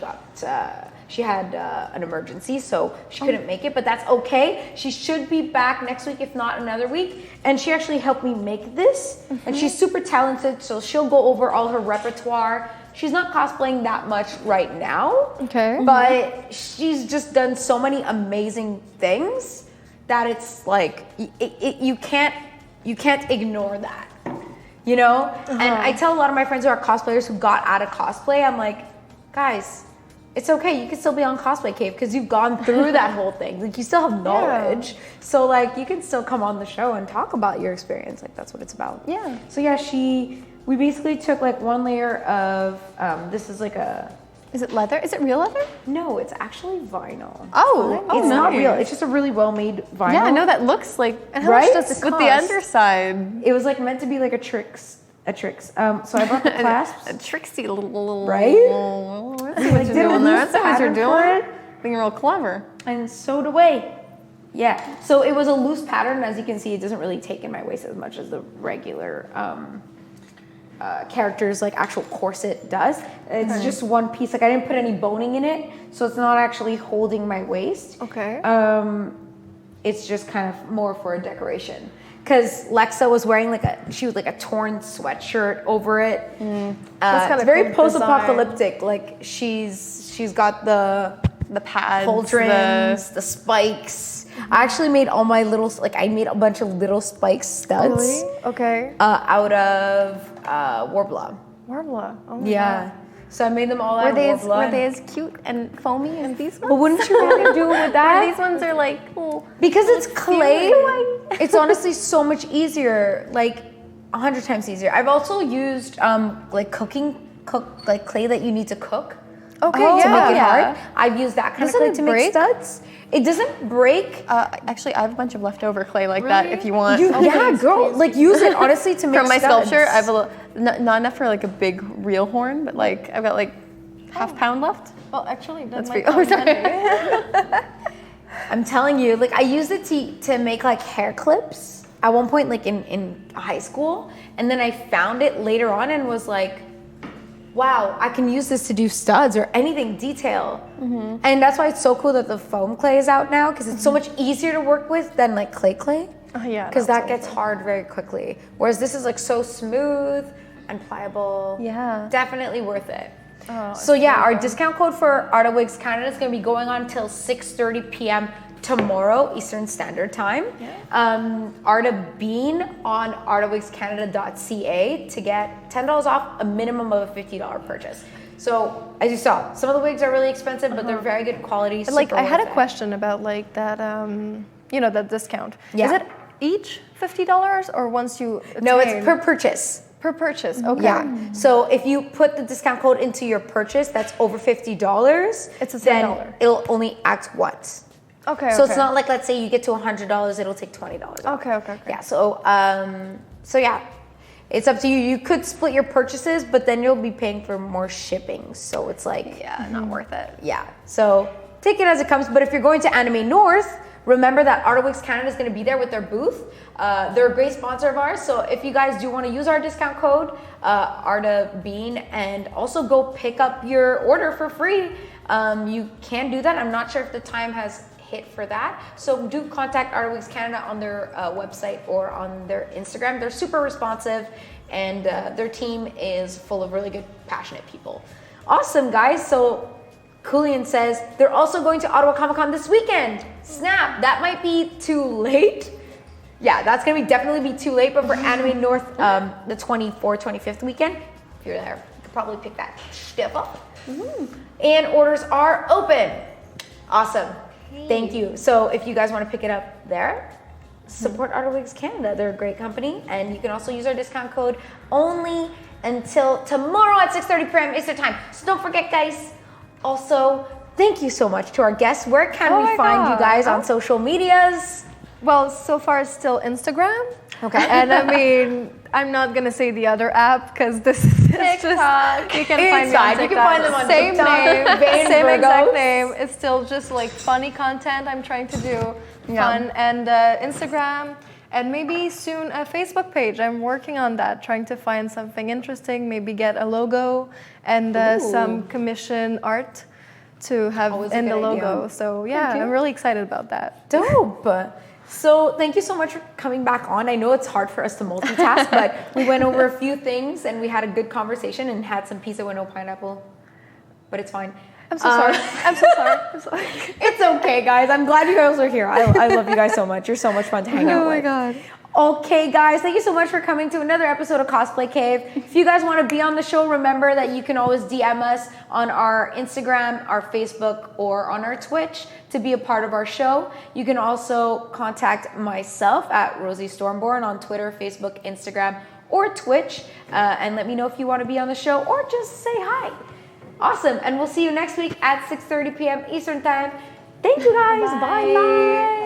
had an emergency, so she couldn't make it. But that's okay. She should be back next week, if not another week. And she actually helped me make this, and she's super talented. So she'll go over all her repertoire. She's not cosplaying that much right now. Okay. But she's just done so many amazing things that it's like you can't ignore that, you know. And I tell a lot of my friends who are cosplayers who got out of cosplay, I'm like, guys, it's okay. You can still be on Cosplay Cave because you've gone through that whole thing. Like you still have knowledge. Yeah. So like you can still come on the show and talk about your experience. Like that's what it's about. Yeah. So yeah, we basically took like one layer of, this is like a... Is it leather? Is it real leather? No, it's actually vinyl. Oh, it's not real. It's just a really well-made vinyl. Yeah, I know that looks like, and how much does it cost? With the underside. It was like meant to be like a tricks. So I bought the clasps. a tricksy little. Right? That's what you're doing there. That's what you're doing. Being real clever. And sewed away. Yeah. So it was a loose pattern. As you can see, it doesn't really take in my waist as much as the regular character's like actual corset does. It's just one piece. Like I didn't put any boning in it, so it's not actually holding my waist. Okay. It's just kind of more for a decoration. Because Lexa was wearing like a torn sweatshirt over it. That's kind of very cool post-apocalyptic. Like she's got the pads, pauldrons, the spikes. I actually made all my little, like I made a bunch of little spike studs. Really? Okay. Out of Warbler. Warbler. Oh my Yeah. God. So I made them all out of Warbler. Were they as cute and foamy as these ones? But wouldn't you want to do it with that? These ones are like, oh, Because it's clay, it's honestly so much easier, like 100 times easier. I've also used like like clay that you need to cook. Okay, To make it yeah. hard. I've used that kind Doesn't of clay it to make break? studs. It doesn't break. actually, I have a bunch of leftover clay like that if you want. Yeah, girl, like use it honestly to make From my studs. sculpture, I have not enough for like a big real horn, but like I've got like half pound left. Well, actually, That's for you. Oh, sorry. I'm telling you, like I used it to make like hair clips at one point, like in high school, and then I found it later on and was like, wow, I can use this to do studs or anything detail. And that's why it's so cool that the foam clay is out now, because it's so much easier to work with than like clay. Oh, yeah. Because that gets hard very quickly. Whereas this is like so smooth and pliable. Yeah. Definitely worth it. Oh, So yeah, our discount code for Art of Wigs Canada is going to be going on till 6:30 p.m. tomorrow Eastern Standard Time. Art of Bean on artofwigscanada.ca to get $10 off a minimum of a $50 purchase. So as you saw, some of the wigs are really expensive, but they're very good quality. Like super I had a worth it. question about like that, that discount. Yeah. Is it each $50 or once you No, attain? it's per purchase. Per purchase. Okay. Yeah. So if you put the discount code into your purchase that's over $50, It's a then $10. it'll only act once. Okay. So it's not like, let's say you get to $100, it'll take $20 off. Okay. Yeah. So yeah, it's up to you. You could split your purchases, but then you'll be paying for more shipping. So it's like, Yeah, not worth it. yeah. So take it as it comes. But if you're going to Anime North, remember that Art of Wigs Canada is going to be there with their booth. They're a great sponsor of ours. So if you guys do want to use our discount code, ARTABEAN, and also go pick up your order for free, you can do that. I'm not sure if the time has hit for that. So do contact Art of Wigs Canada on their website or on their Instagram. They're super responsive, and their team is full of really good, passionate people. Awesome, guys. So Kulian says they're also going to Ottawa Comic Con this weekend. Snap, that might be too late. Yeah, that's gonna definitely be too late, but for Anime North, the 24th, 25th weekend, if you're there, you could probably pick that stuff up. And orders are open. Awesome, thank you. So if you guys wanna pick it up there, support Art of Wigs Canada. They're a great company, and you can also use our discount code only until tomorrow at 6:30 p.m. Eastern Time. So don't forget, guys. Also, thank you so much to our guests. Where can we find you guys on social medias? Well, so far it's still Instagram. Okay. And I mean, I'm not gonna say the other app because this is just you can find me on You TikTok. can find them on same TikTok. name, Van same Virgos. exact name. It's still just like funny content. I'm trying to do fun and Instagram. And maybe soon a Facebook page. I'm working on that, trying to find something interesting, maybe get a logo and some commission art to have Always a in the good logo. idea. So yeah, I'm really excited about that. Dope. So thank you so much for coming back on. I know it's hard for us to multitask, but we went over a few things and we had a good conversation and had some pizza with no pineapple, but it's fine. I'm so sorry. I'm so sorry. I'm sorry. It's okay, guys. I'm glad you guys are here. I love you guys so much. You're so much fun to hang out with. Oh my God. Okay, guys, thank you so much for coming to another episode of Cosplay Cave. If you guys want to be on the show, remember that you can always DM us on our Instagram, our Facebook, or on our Twitch to be a part of our show. You can also contact myself at Rosie Stormborn on Twitter, Facebook, Instagram, or Twitch, and let me know if you want to be on the show or just say hi. Awesome, and we'll see you next week at 6:30 p.m. Eastern Time. Thank you, guys. Bye. Bye.